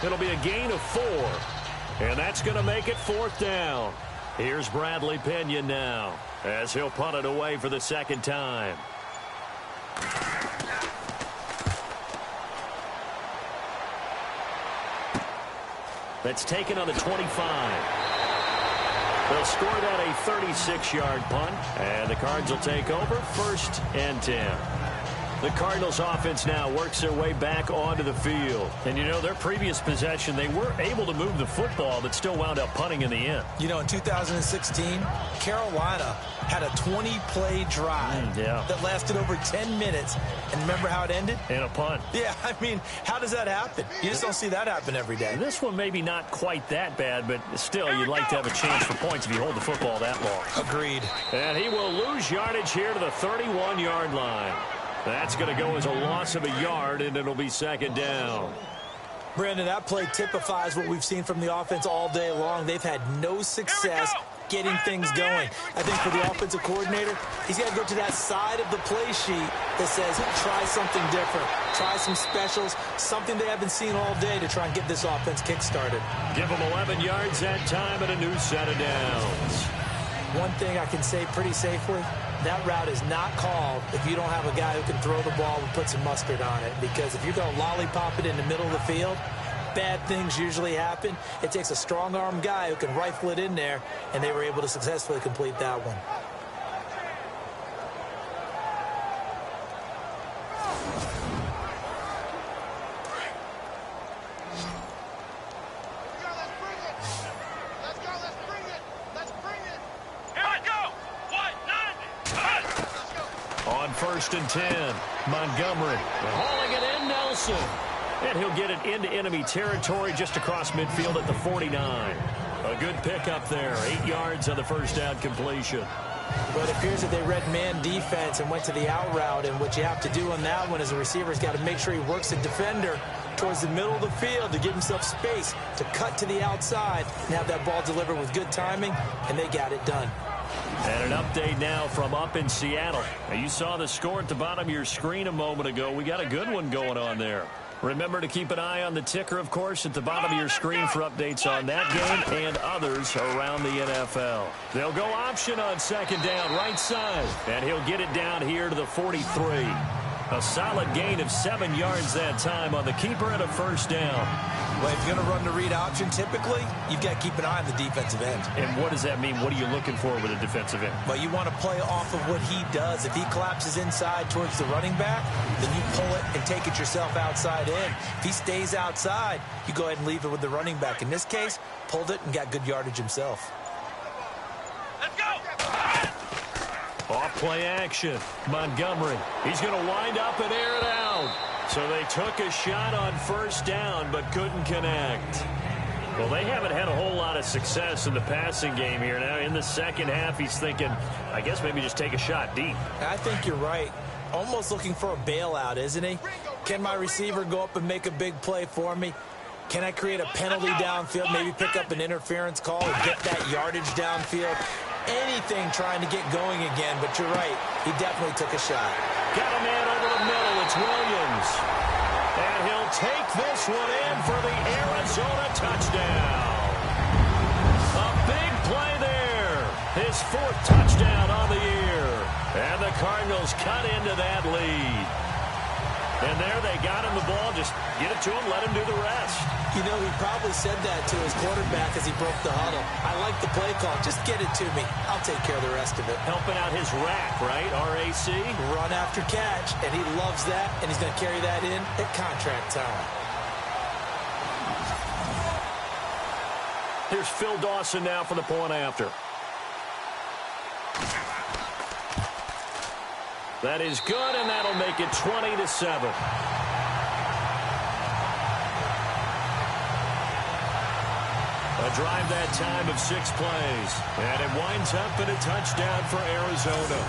It'll be a gain of 4. And that's going to make it 4th down. Here's Bradley Pinion now as he'll punt it away for the second time. That's taken on the 25. They'll score that a 36-yard punt, and the Cards will take over 1st and 10. The Cardinals offense now works their way back onto the field. And, you know, their previous possession, they were able to move the football, but still wound up punting in the end. You know, in 2016, Carolina had a 20-play drive that lasted over 10 minutes. And remember how it ended? And a punt. Yeah, I mean, how does that happen? You just don't see that happen every day. This one maybe not quite that bad, but still, you'd like to have a chance for points if you hold the football that long. Agreed. And he will lose yardage here to the 31-yard line. That's going to go as a loss of a yard, and it'll be second down. Brandon, that play typifies what we've seen from the offense all day long. They've had no success getting things going. I think for the offensive coordinator, he's got to go to that side of the play sheet that says, try something different. Try some specials, something they haven't seen all day to try and get this offense kick-started. Give them 11 yards that time and a new set of downs. One thing I can say pretty safely, that route is not called if you don't have a guy who can throw the ball and put some mustard on it. Because if you're going to lollipop it in the middle of the field, bad things usually happen. It takes a strong-arm guy who can rifle it in there, and they were able to successfully complete that one. On 1st and 10, Montgomery hauling it in, Nelson. And he'll get it into enemy territory just across midfield at the 49. A good pickup there, 8 yards on the first down completion. But it appears that they read man defense and went to the out route, and what you have to do on that one is the receiver's got to make sure he works the defender towards the middle of the field to give himself space to cut to the outside and have that ball delivered with good timing, and they got it done. And an update now from up in Seattle. Now, you saw the score at the bottom of your screen a moment ago. We got a good one going on there. Remember to keep an eye on the ticker, of course, at the bottom of your screen for updates on that game and others around the NFL. They'll go option on second down, right side, and he'll get it down here to the 43. A solid gain of 7 yards that time on the keeper and a first down. Well, if you're going to run the read option, typically, you've got to keep an eye on the defensive end. And what does that mean? What are you looking for with a defensive end? Well, you want to play off of what he does. If he collapses inside towards the running back, then you pull it and take it yourself outside in. If he stays outside, you go ahead and leave it with the running back. In this case, pulled it and got good yardage himself. Let's go! Off play action. Montgomery. He's going to wind up and air it out. So they took a shot on first down but couldn't connect. Well, they haven't had a whole lot of success in the passing game here. Now in the second half, he's thinking, I guess maybe just take a shot deep. I think you're right. Almost looking for a bailout, isn't he? Can my receiver go up and make a big play for me? Can I create a penalty downfield, maybe pick up an interference call and get that yardage downfield? Anything trying to get going again, but you're right. He definitely took a shot. Got a man over the middle. It's Williams. And he'll take this one in for the Arizona touchdown. A big play there. His 4th touchdown on the year. And the Cardinals cut into that lead. And there they got him the ball. Just get it to him, let him do the rest. You know, he probably said that to his quarterback as he broke the huddle. I like the play call. Just get it to me. I'll take care of the rest of it. Helping out his rack, right? RAC. Run after catch, and he loves that, and he's going to carry that in at contract time. Here's Phil Dawson now for the point after. That is good, and that'll make it 20-7. A drive that time of 6 plays. And it winds up in a touchdown for Arizona.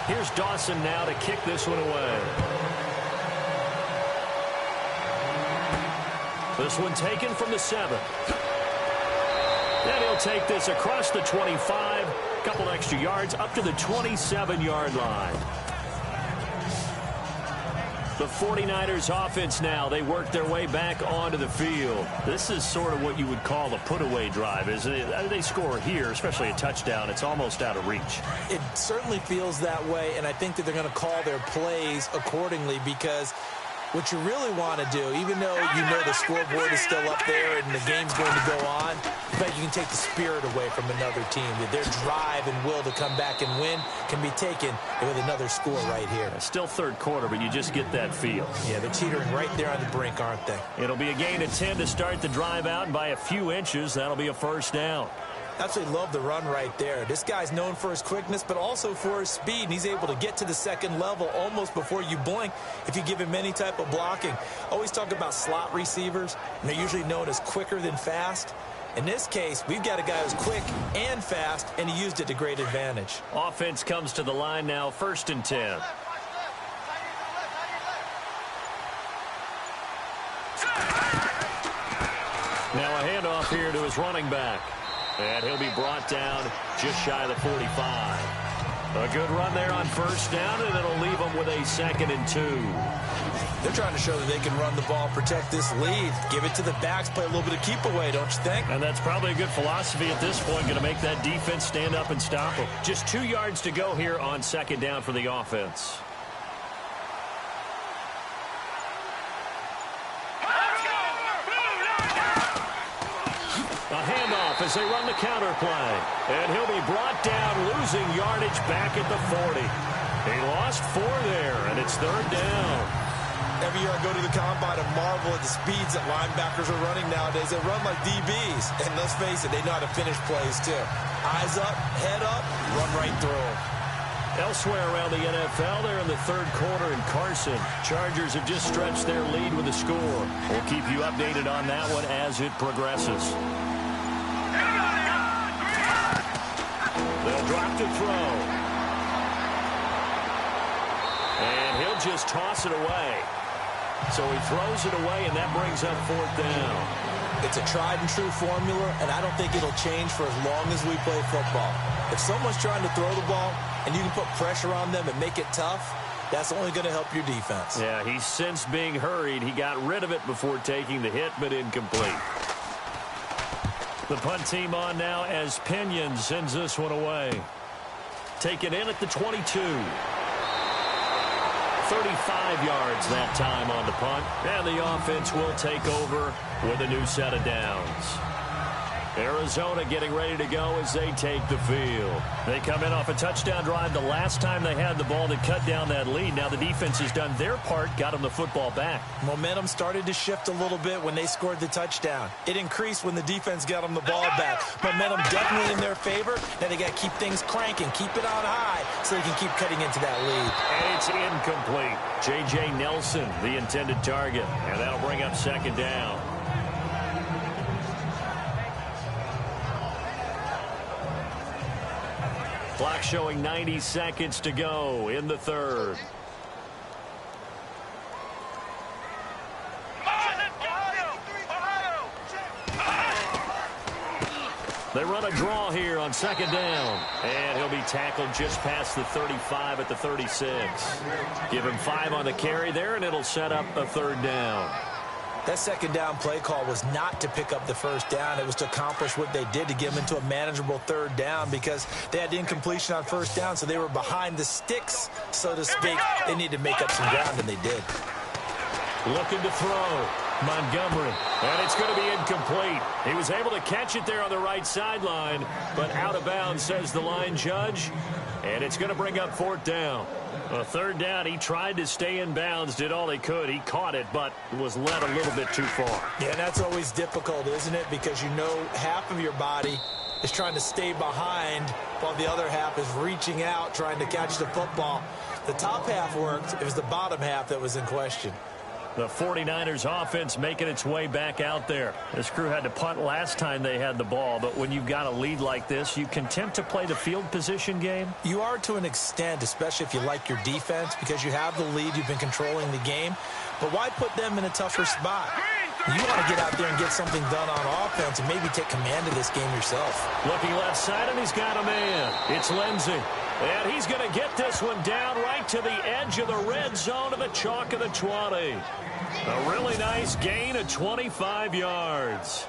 Here's Dawson now to kick this one away. This one taken from the 7. And he'll take this across the 25. Couple extra yards up to the 27-yard line. The 49ers offense now, they work their way back onto the field. This is sort of what you would call a put-away drive, isn't it? They score here, especially a touchdown. It's almost out of reach. It certainly feels that way, and I think that they're going to call their plays accordingly because what you really want to do, even though you know the scoreboard is still up there and the game's going to go on, but you can take the spirit away from another team. That their drive and will to come back and win can be taken with another score right here. Still third quarter, but you just get that feel. Yeah, they're teetering right there on the brink, aren't they? It'll be a gain of 10 to start the drive out, and by a few inches, that'll be a first down. Absolutely love the run right there. This guy's known for his quickness, but also for his speed. And he's able to get to the second level almost before you blink if you give him any type of blocking. Always talk about slot receivers, and they're usually known as quicker than fast. In this case, we've got a guy who's quick and fast, and he used it to great advantage. Offense comes to the line now, 1st and 10. Now a handoff here to his running back. And he'll be brought down just shy of the 45. A good run there on first down, and it'll leave them with a 2nd and 2. They're trying to show that they can run the ball, protect this lead. Give it to the backs, play a little bit of keep away, don't you think? And that's probably a good philosophy at this point, going to make that defense stand up and stop them. Just 2 yards to go here on 2nd down for the offense. A handoff as they run the counter play. And he'll be brought down, losing yardage back at the 40. He lost 4 there, and it's 3rd down. Every year I go to the combine and marvel at the speeds that linebackers are running nowadays. They run like DBs. And let's face it, they know how to finish plays too. Eyes up, head up, run right through them. Elsewhere around the NFL, they're in the 3rd quarter in Carson. Chargers have just stretched their lead with a score. We'll keep you updated on that one as it progresses. They'll drop to throw. And he'll just toss it away. So he throws it away, and that brings up 4th down. It's a tried-and-true formula, and I don't think it'll change for as long as we play football. If someone's trying to throw the ball and you can put pressure on them and make it tough, that's only going to help your defense. Yeah, he's since being hurried. He got rid of it before taking the hit, but incomplete. The punt team on now as Pinion sends this one away. Taken in at the 22. 35 yards that time on the punt. And the offense will take over with a new set of downs. Arizona getting ready to go as they take the field. They come in off a touchdown drive the last time they had the ball to cut down that lead. Now the defense has done their part, got them the football back. Momentum started to shift a little bit when they scored the touchdown. It increased when the defense got them the ball back. Momentum definitely in their favor. Now they got to keep things cranking, keep it on high so they can keep cutting into that lead. And it's incomplete. J.J. Nelson, the intended target. And that'll bring up second down. Clock showing 90 seconds to go in the third. They run a draw here on second down. And he'll be tackled just past the 35 at the 36. Give him 5 on the carry there, and it'll set up a third down. That second down play call was not to pick up the first down. It was to accomplish what they did to get them into a manageable third down because they had incompletion on first down, so they were behind the sticks, so to speak. They needed to make up some ground, and they did. Looking to throw. Montgomery. And it's going to be incomplete. He was able to catch it there on the right sideline, but out of bounds, says the line judge. And it's going to bring up fourth down. A third down, he tried to stay in bounds, did all he could. He caught it, but was led a little bit too far. Yeah, and that's always difficult, isn't it? Because you know half of your body is trying to stay behind while the other half is reaching out, trying to catch the football. The top half worked. It was the bottom half that was in question. The 49ers offense making its way back out there. This crew had to punt last time they had the ball, but when you've got a lead like this, you can tempt to play the field position game. You are to an extent, especially if you like your defense, because you have the lead, you've been controlling the game. But why put them in a tougher spot? You want to get out there and get something done on offense and maybe take command of this game yourself. Looking left side, and he's got a man. It's Lindsey. And he's going to get this one down right to the edge of the red zone of the chalk of the 20. A really nice gain of 25 yards.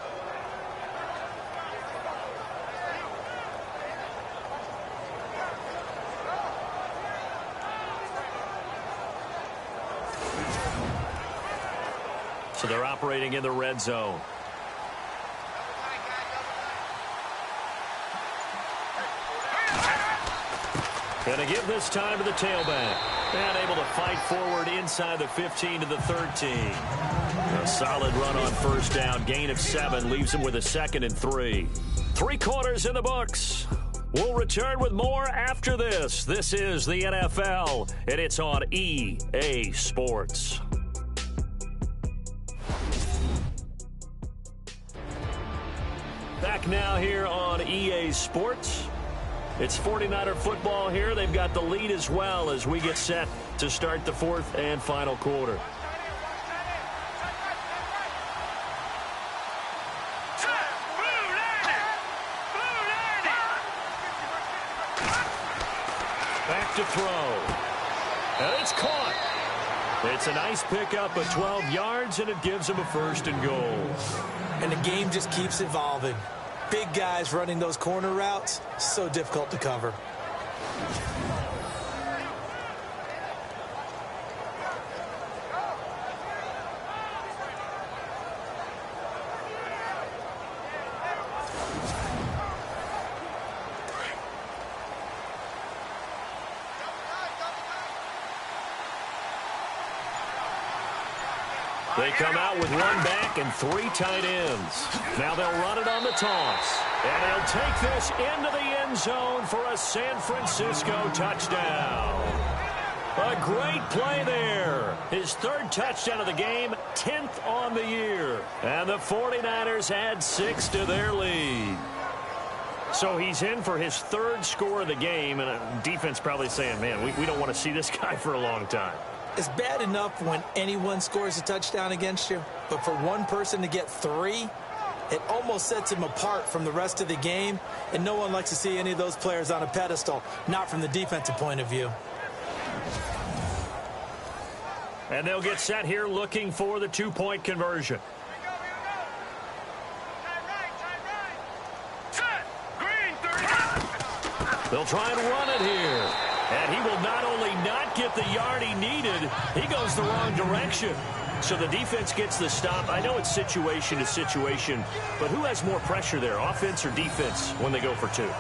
So they're operating in the red zone. Going to give this time to the tailback. And able to fight forward inside the 15 to the 13. A solid run on first down. Gain of 7 leaves him with a 2nd and 3. 3 quarters in the books. We'll return with more after this. This is the NFL, and it's on EA Sports. Back now here on EA Sports. It's 49er football here. They've got the lead as well as we get set to start the fourth and final quarter. Back to throw. And it's caught. It's a nice pickup of 12 yards, and it gives them a 1st and goal. And the game just keeps evolving. Big guys running those corner routes, so difficult to cover. They come out with 1 back and 3 tight ends. Now they'll run it on the toss. And they'll take this into the end zone for a San Francisco touchdown. A great play there. His 3rd touchdown of the game, 10th on the year. And the 49ers add 6 to their lead. So he's in for his 3rd score of the game, and a defense probably saying, man, we don't want to see this guy for a long time. It's bad enough when anyone scores a touchdown against you, but for one person to get 3, it almost sets him apart from the rest of the game, and no one likes to see any of those players on a pedestal, not from the defensive point of view. And they'll get set here looking for the 2-point conversion. They'll try and run it here. And he will not only not get the yard he needed, he goes the wrong direction. So the defense gets the stop. I know it's situation to situation, but who has more pressure there, offense or defense, when they go for two?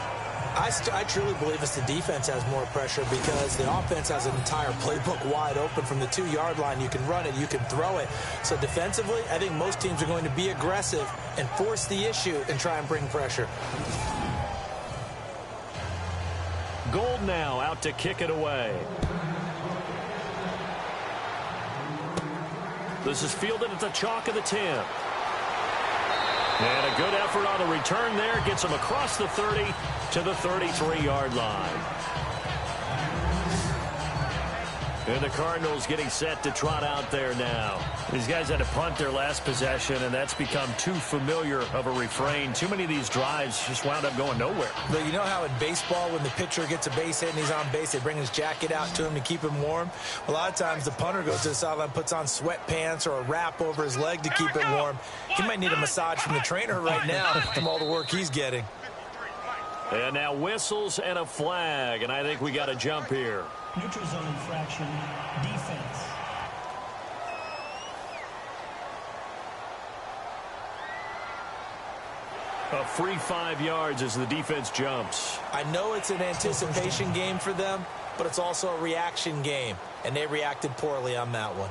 I truly believe it's the defense has more pressure because the offense has an entire playbook wide open from the 2-yard line. You can run it, you can throw it. So defensively, I think most teams are going to be aggressive and force the issue and try and bring pressure. Gold now out to kick it away. This is fielded at the chalk of the 10. And a good effort on the return there. Gets him across the 30 to the 33-yard line. And the Cardinals getting set to trot out there now. These guys had to punt their last possession, and that's become too familiar of a refrain. Too many of these drives just wound up going nowhere. But you know how in baseball, when the pitcher gets a base hit and he's on base, they bring his jacket out to him to keep him warm? A lot of times the punter goes to the sideline, puts on sweatpants or a wrap over his leg to keep it warm. He might need a massage from the trainer right now from all the work he's getting. And now whistles and a flag, and I think we got a jump here. Neutral zone infraction, defense. A free 5 yards as the defense jumps. I know it's an anticipation game for them, but it's also a reaction game, and they reacted poorly on that one.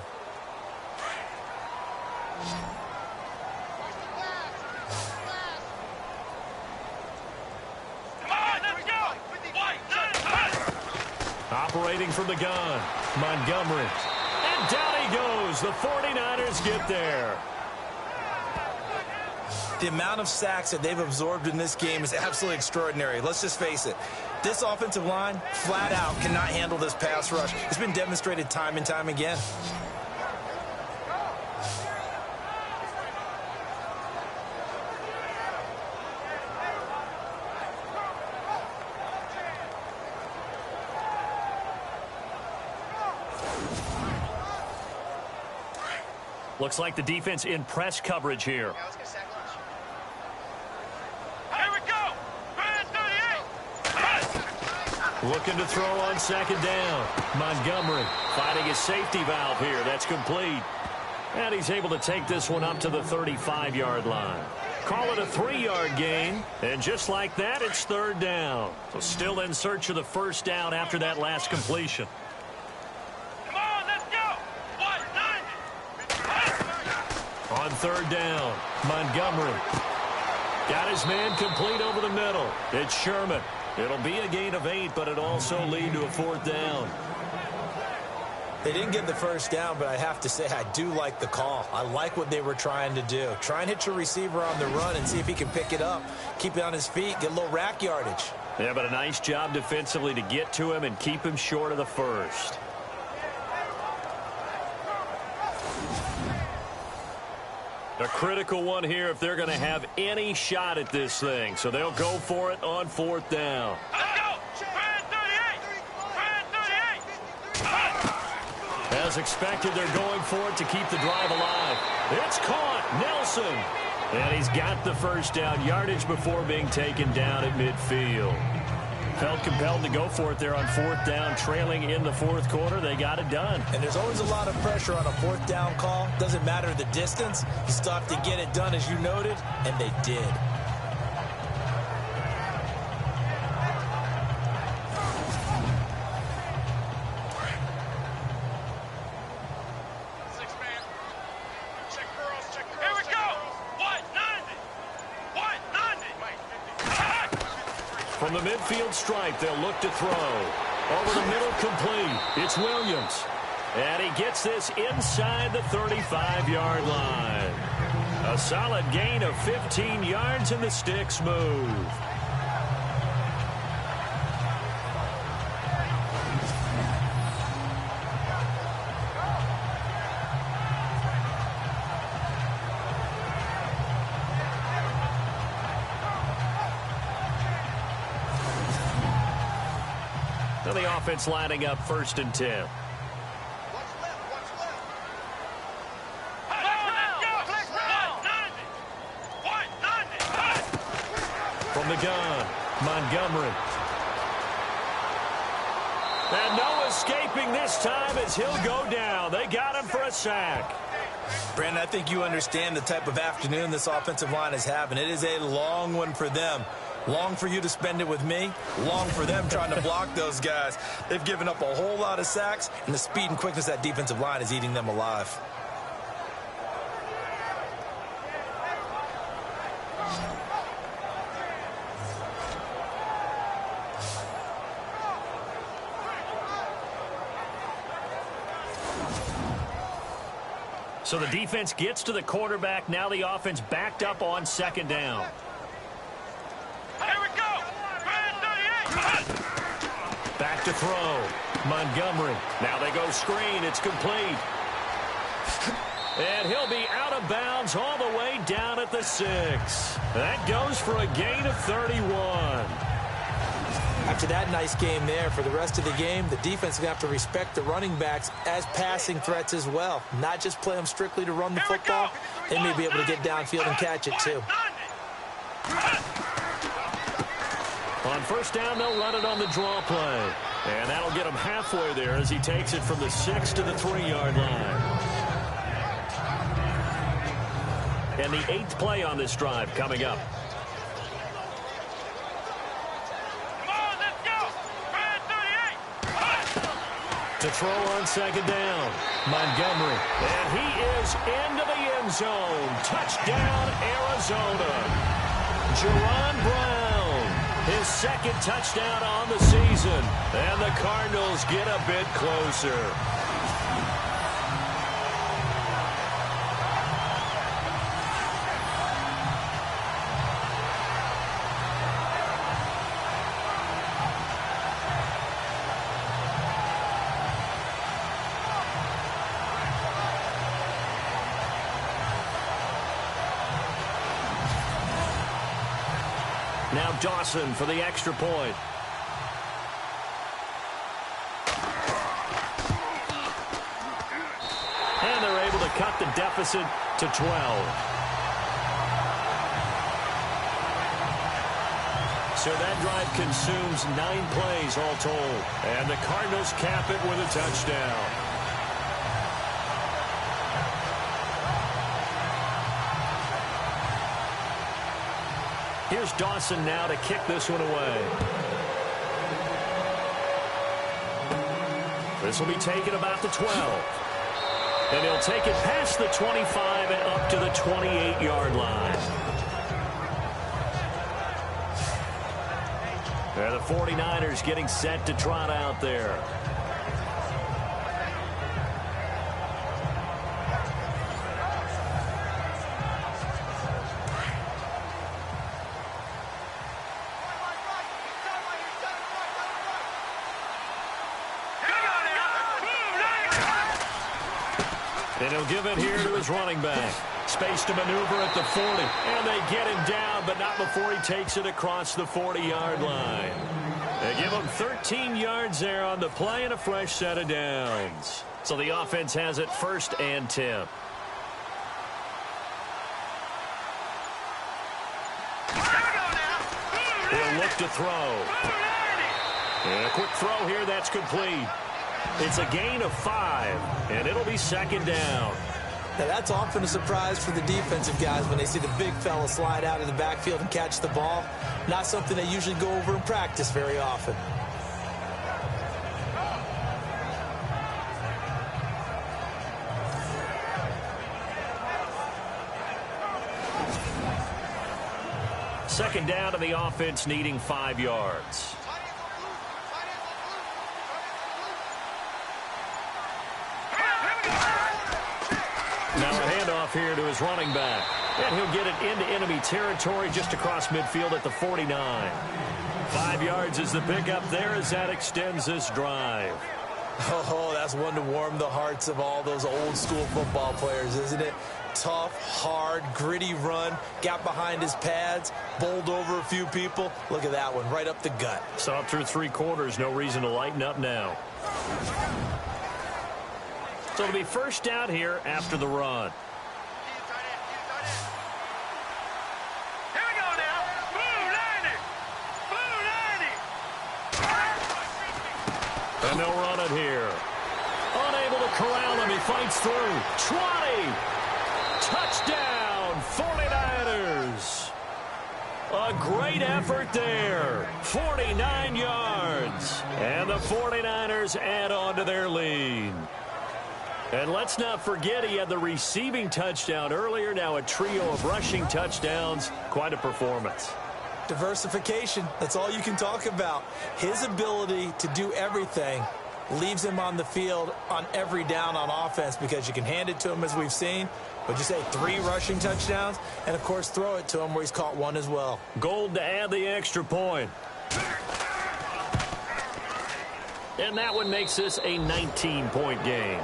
Operating from the gun, Montgomery. And down he goes. The 49ers get there. The amount of sacks that they've absorbed in this game is absolutely extraordinary. Let's just face it. This offensive line, flat out, cannot handle this pass rush. It's been demonstrated time and time again. Looks like the defense in press coverage here. Here we go. Looking to throw on second down. Montgomery fighting his safety valve here. That's complete. And he's able to take this one up to the 35-yard line. Call it a 3-yard gain. And just like that, it's third down. So still in search of the first down after that last completion. On third down, Montgomery. Got his man complete over the middle. It's Sherman. It'll be a gain of 8, but it also lead to a fourth down. They didn't get the first down, but I have to say I do like the call. I like what they were trying to do. Try and hit your receiver on the run and see if he can pick it up. Keep it on his feet, get a little rack yardage. Yeah, but a nice job defensively to get to him and keep him short of the first. A critical one here if they're going to have any shot at this thing. So they'll go for it on fourth down. Let's go. 38. As expected, they're going for it to keep the drive alive. It's caught. Nelson. And he's got the first down yardage before being taken down at midfield. Felt compelled to go for it there on fourth down, trailing in the fourth quarter. They got it done. And there's always a lot of pressure on a fourth down call. Doesn't matter the distance. You still have to get it done, as you noted, and they did. From the midfield stripe, they'll look to throw. Over the middle, complete. It's Williams. And he gets this inside the 35-yard line. A solid gain of 15 yards, and the sticks move. Now the offense lining up 1st and 10. From the gun, Montgomery. And no escaping this time as he'll go down. They got him for a sack. Brandon, I think you understand the type of afternoon this offensive line is having. It is a long one for them. Long for you to spend it with me. Long for them trying to block those guys. They've given up a whole lot of sacks, and the speed and quickness of that defensive line is eating them alive. So the defense gets to the quarterback. Now the offense backed up on second down. Here we go. Back to throw. Montgomery. Now they go screen. It's complete. And he'll be out of bounds all the way down at the 6. That goes for a gain of 31. After that nice game there, for the rest of the game, the defense is going to have to respect the running backs as passing threats as well. Not just play them strictly to run the football. They may be able to get downfield and catch it too. On first down, they'll run it on the draw play. And that'll get him halfway there as he takes it from the 6 to the 3-yard line. And the 8th play on this drive coming up. To throw on second down, Montgomery. And he is into the end zone. Touchdown, Arizona. Jerron Brown, his second touchdown on the season. And the Cardinals get a bit closer. Now Dawson for the extra point. And they're able to cut the deficit to 12. So that drive consumes 9 plays all told. And the Cardinals cap it with a touchdown. Here's Dawson now to kick this one away. This will be taken about the 12. And he'll take it past the 25 and up to the 28-yard line. And the 49ers getting set to trot out there. And he'll give it here to his running back. Space to maneuver at the 40. And they get him down, but not before he takes it across the 40-yard line. They give him 13 yards there on the play and a fresh set of downs. So the offense has it 1st and 10. He'll look to throw. And a quick throw here, that's complete. It's a gain of 5, and it'll be 2nd down. Now that's often a surprise for the defensive guys when they see the big fella slide out of the backfield and catch the ball. Not something they usually go over in practice very often. Second down to the offense, needing 5 yards. Now a handoff here to his running back. And he'll get it into enemy territory just across midfield at the 49. 5 yards is the pickup there as that extends this drive. Oh, that's one to warm the hearts of all those old school football players, isn't it? Tough, hard, gritty run. Got behind his pads, bowled over a few people. Look at that one, right up the gut. Saw it through 3 quarters. No reason to lighten up now. So it'll be first down here after the run. Here we go now. Blue 90. And they'll run it here. Unable to corral him. He fights through. 20. Touchdown, 49ers. A great effort there. 49 yards. And the 49ers add on to their lead. And let's not forget he had the receiving touchdown earlier. Now a trio of rushing touchdowns. Quite a performance. Diversification. That's all you can talk about. His ability to do everything leaves him on the field on every down on offense because you can hand it to him as we've seen. Would you say 3 rushing touchdowns? And, of course, throw it to him where he's caught 1 as well. Gold to add the extra point. And that one makes this a 19-point game.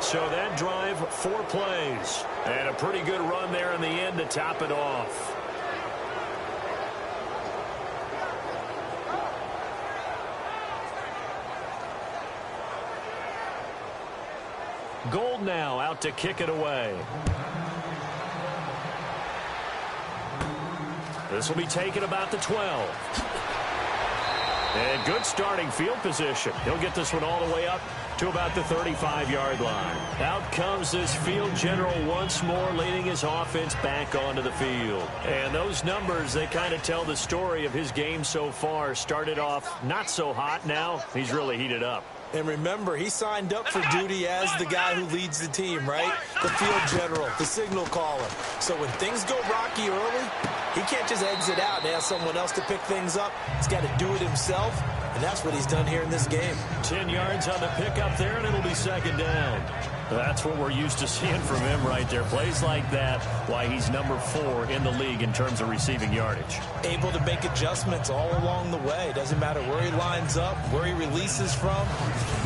So that drive, 4 plays. And a pretty good run there in the end to top it off. Gold now out to kick it away. This will be taken about the 12. And good starting field position. He'll get this one all the way up to about the 35-yard line. Out comes this field general once more, leading his offense back onto the field. And those numbers, they kind of tell the story of his game so far. Started off not so hot. Now he's really heated up. And remember, he signed up for duty as the guy who leads the team, right? The field general, the signal caller. So when things go rocky early, he can't just exit out and ask someone else to pick things up. He's got to do it himself, and that's what he's done here in this game. 10 yards on the pickup there, and it'll be second down. That's what we're used to seeing from him right there. Plays like that, why he's number 4 in the league in terms of receiving yardage. Able to make adjustments all along the way. Doesn't matter where he lines up, where he releases from.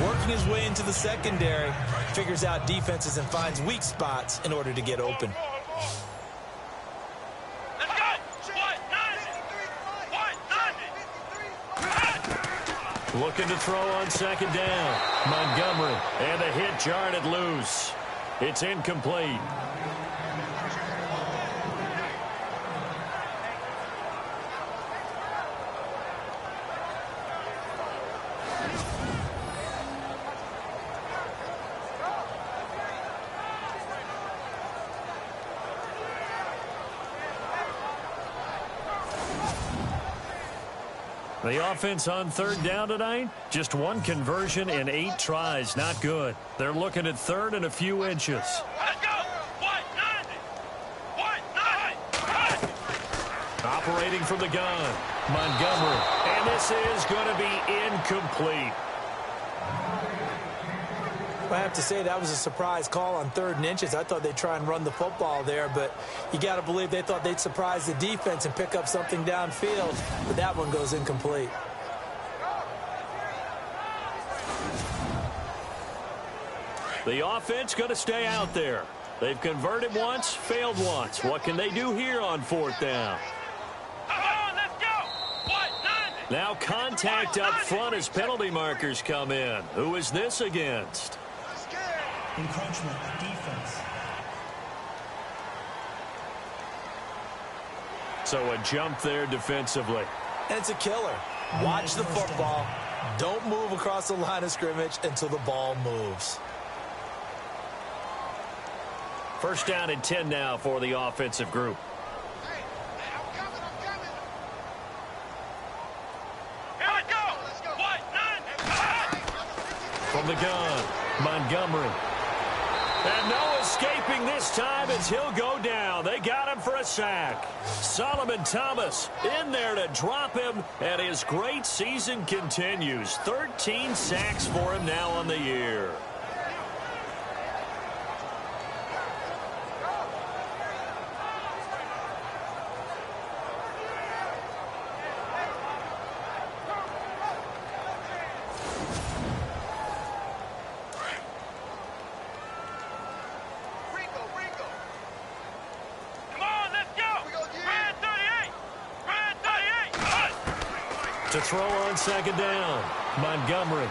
Working his way into the secondary, figures out defenses and finds weak spots in order to get open. Looking to throw on second down. Montgomery, and the hit jarred it loose. It's incomplete. The offense on third down tonight, just 1 conversion in 8 tries. Not good. They're looking at third and a few inches. Let's go. What? 90. Operating from the gun, Montgomery. And this is going to be incomplete. I have to say that was a surprise call on 3rd and inches. I thought they'd try and run the football there, but you got to believe they thought they'd surprise the defense and pick up something downfield, but that one goes incomplete. The offense going to stay out there. They've converted once, failed once. What can they do here on 4th down? Come on, let's go. What? 90. Now contact up front as penalty markers come in. Who is this against? Encroachment, defense. So a jump there defensively. And it's a killer. Watch the football. Don't move across the line of scrimmage until the ball moves. First down and 10 now for the offensive group. Here we go. What? 90. From the gun, Montgomery. And no escaping this time as he'll go down. They got him for a sack. Solomon Thomas in there to drop him, and his great season continues. 13 sacks for him now on the year. To throw on second down, Montgomery.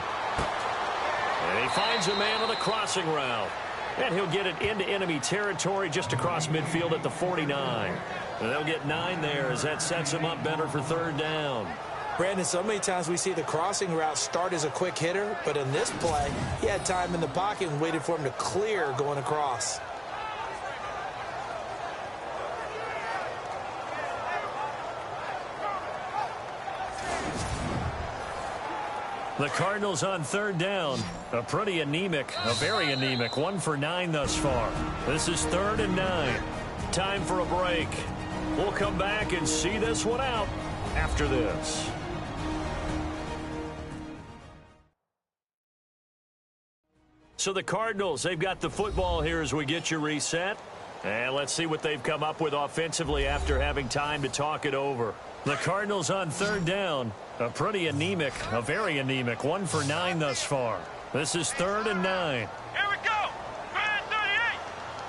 And he finds a man on the crossing route. And he'll get it into enemy territory just across midfield at the 49. And they'll get 9 there as that sets him up better for third down. Brandon, so many times we see the crossing route start as a quick hitter, but in this play, he had time in the pocket and waited for him to clear going across. The Cardinals on third down. A pretty anemic, a very anemic 1 for 9 thus far. This is 3rd and 9. Time for a break. We'll come back and see this one out after this. So the Cardinals, they've got the football here as we get you reset. And let's see what they've come up with offensively after having time to talk it over. The Cardinals on third down. A pretty anemic, a very anemic 1 for 9 thus far. This is 3rd and 9. Here we go. Red 38.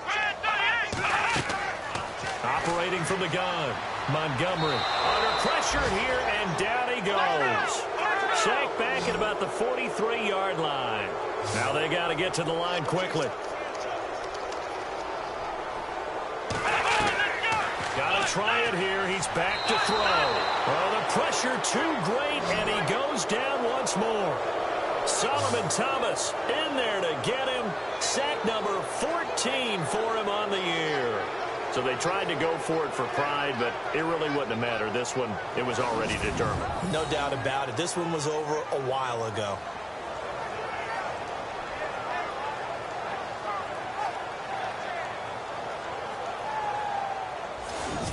Red 38. Operating from the gun. Montgomery under pressure here, and down he goes. Sacked back at about the 43-yard line. Now they got to get to the line quickly. Got to try it here. He's back to throw. Oh, the pressure too great, and he goes down once more. Solomon Thomas in there to get him. Sack number 14 for him on the year. So they tried to go for it for pride, but it really wouldn't have mattered. This one, it was already determined. No doubt about it. This one was over a while ago.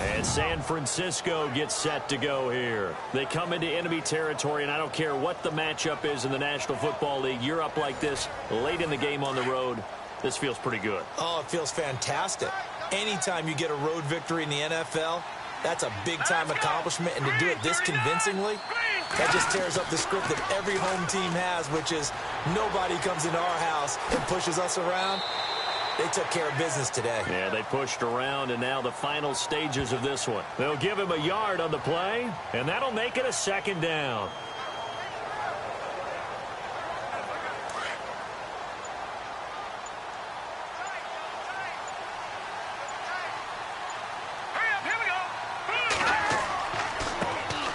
And San Francisco gets set to go here. They come into enemy territory, and I don't care what the matchup is in the National Football League. You're up like this late in the game on the road. This feels pretty good. Oh, it feels fantastic. Anytime you get a road victory in the NFL, that's a big-time accomplishment, and to do it this convincingly, that just tears up the script that every home team has, which is nobody comes into our house and pushes us around. They took care of business today. Yeah, they pushed around, and now the final stages of this one. They'll give him a yard on the play, and that'll make it a 2nd down.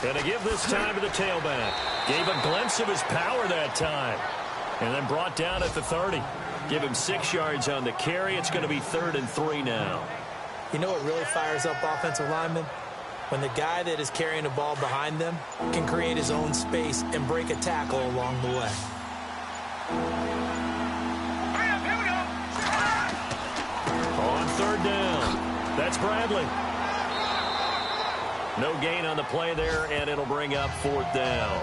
And to give this time to the tailback. Gave a glimpse of his power that time. And then brought down at the 30. Give him 6 yards on the carry. It's going to be 3rd and 3 now. You know what really fires up offensive linemen? When the guy that is carrying the ball behind them can create his own space and break a tackle along the way. On 3rd down. That's Bradley. No gain on the play there, and it'll bring up 4th down.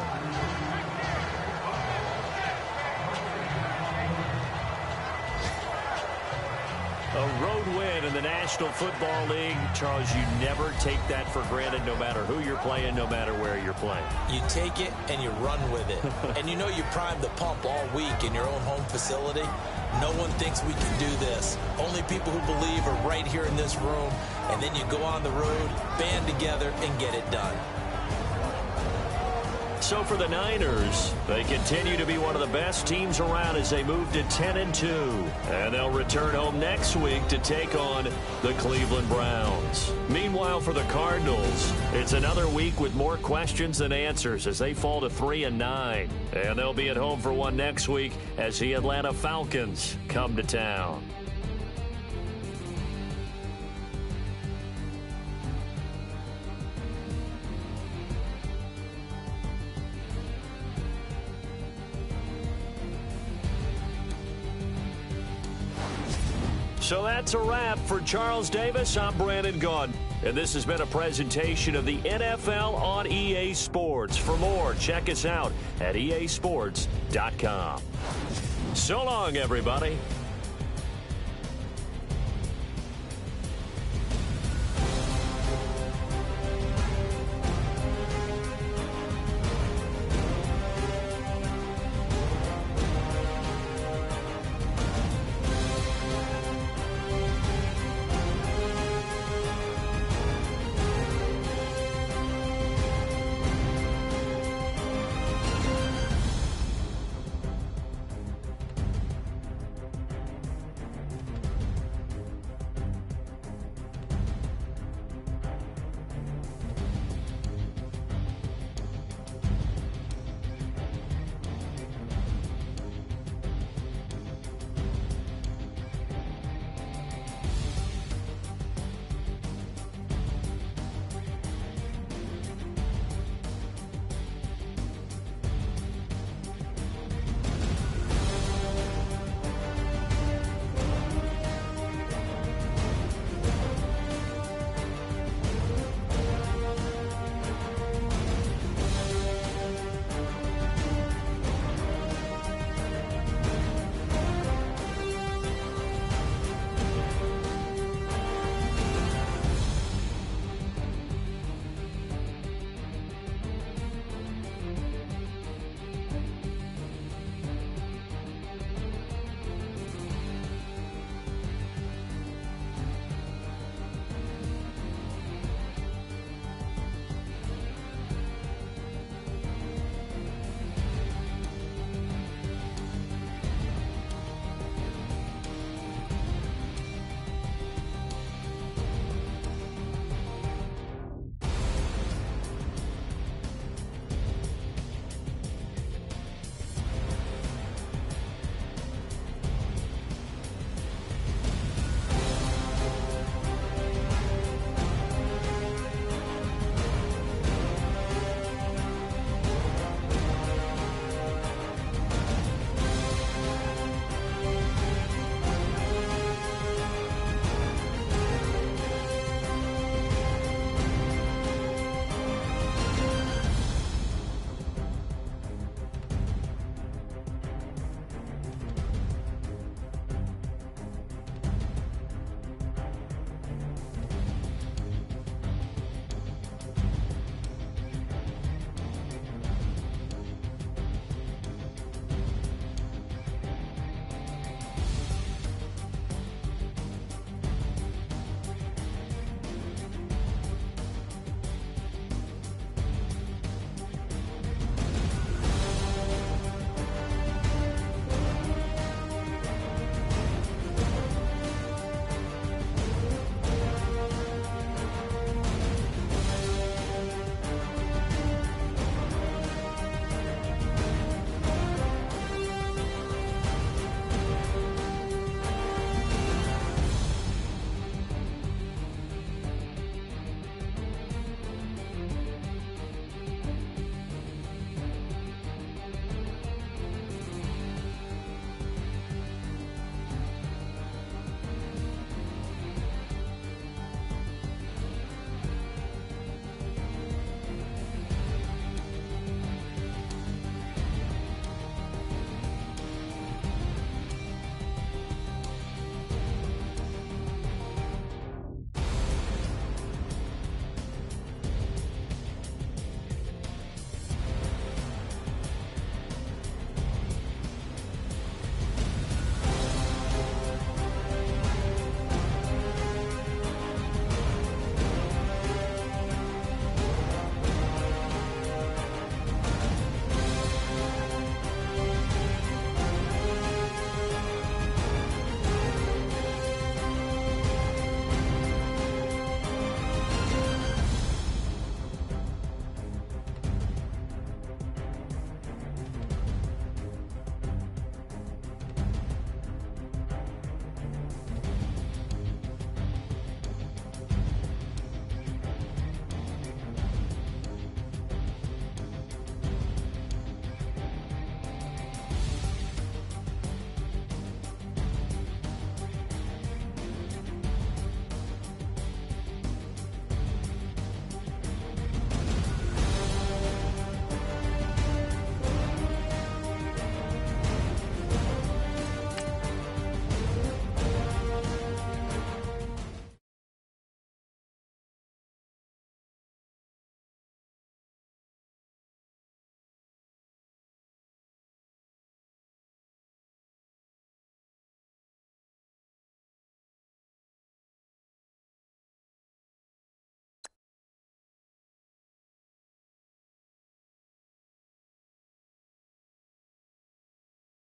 A road win in the National Football League. Charles, you never take that for granted no matter who you're playing, no matter where you're playing. You take it and you run with it. And you know you primed the pump all week in your own home facility. No one thinks we can do this. Only people who believe are right here in this room. And then you go on the road, band together, and get it done. So for the Niners, they continue to be one of the best teams around as they move to 10-2. And they'll return home next week to take on the Cleveland Browns. Meanwhile, for the Cardinals, it's another week with more questions than answers as they fall to 3-9. And they'll be at home for one next week as the Atlanta Falcons come to town. So that's a wrap. For Charles Davis, I'm Brandon Gaudin. And this has been a presentation of the NFL on EA Sports. For more, check us out at easports.com. So long, everybody.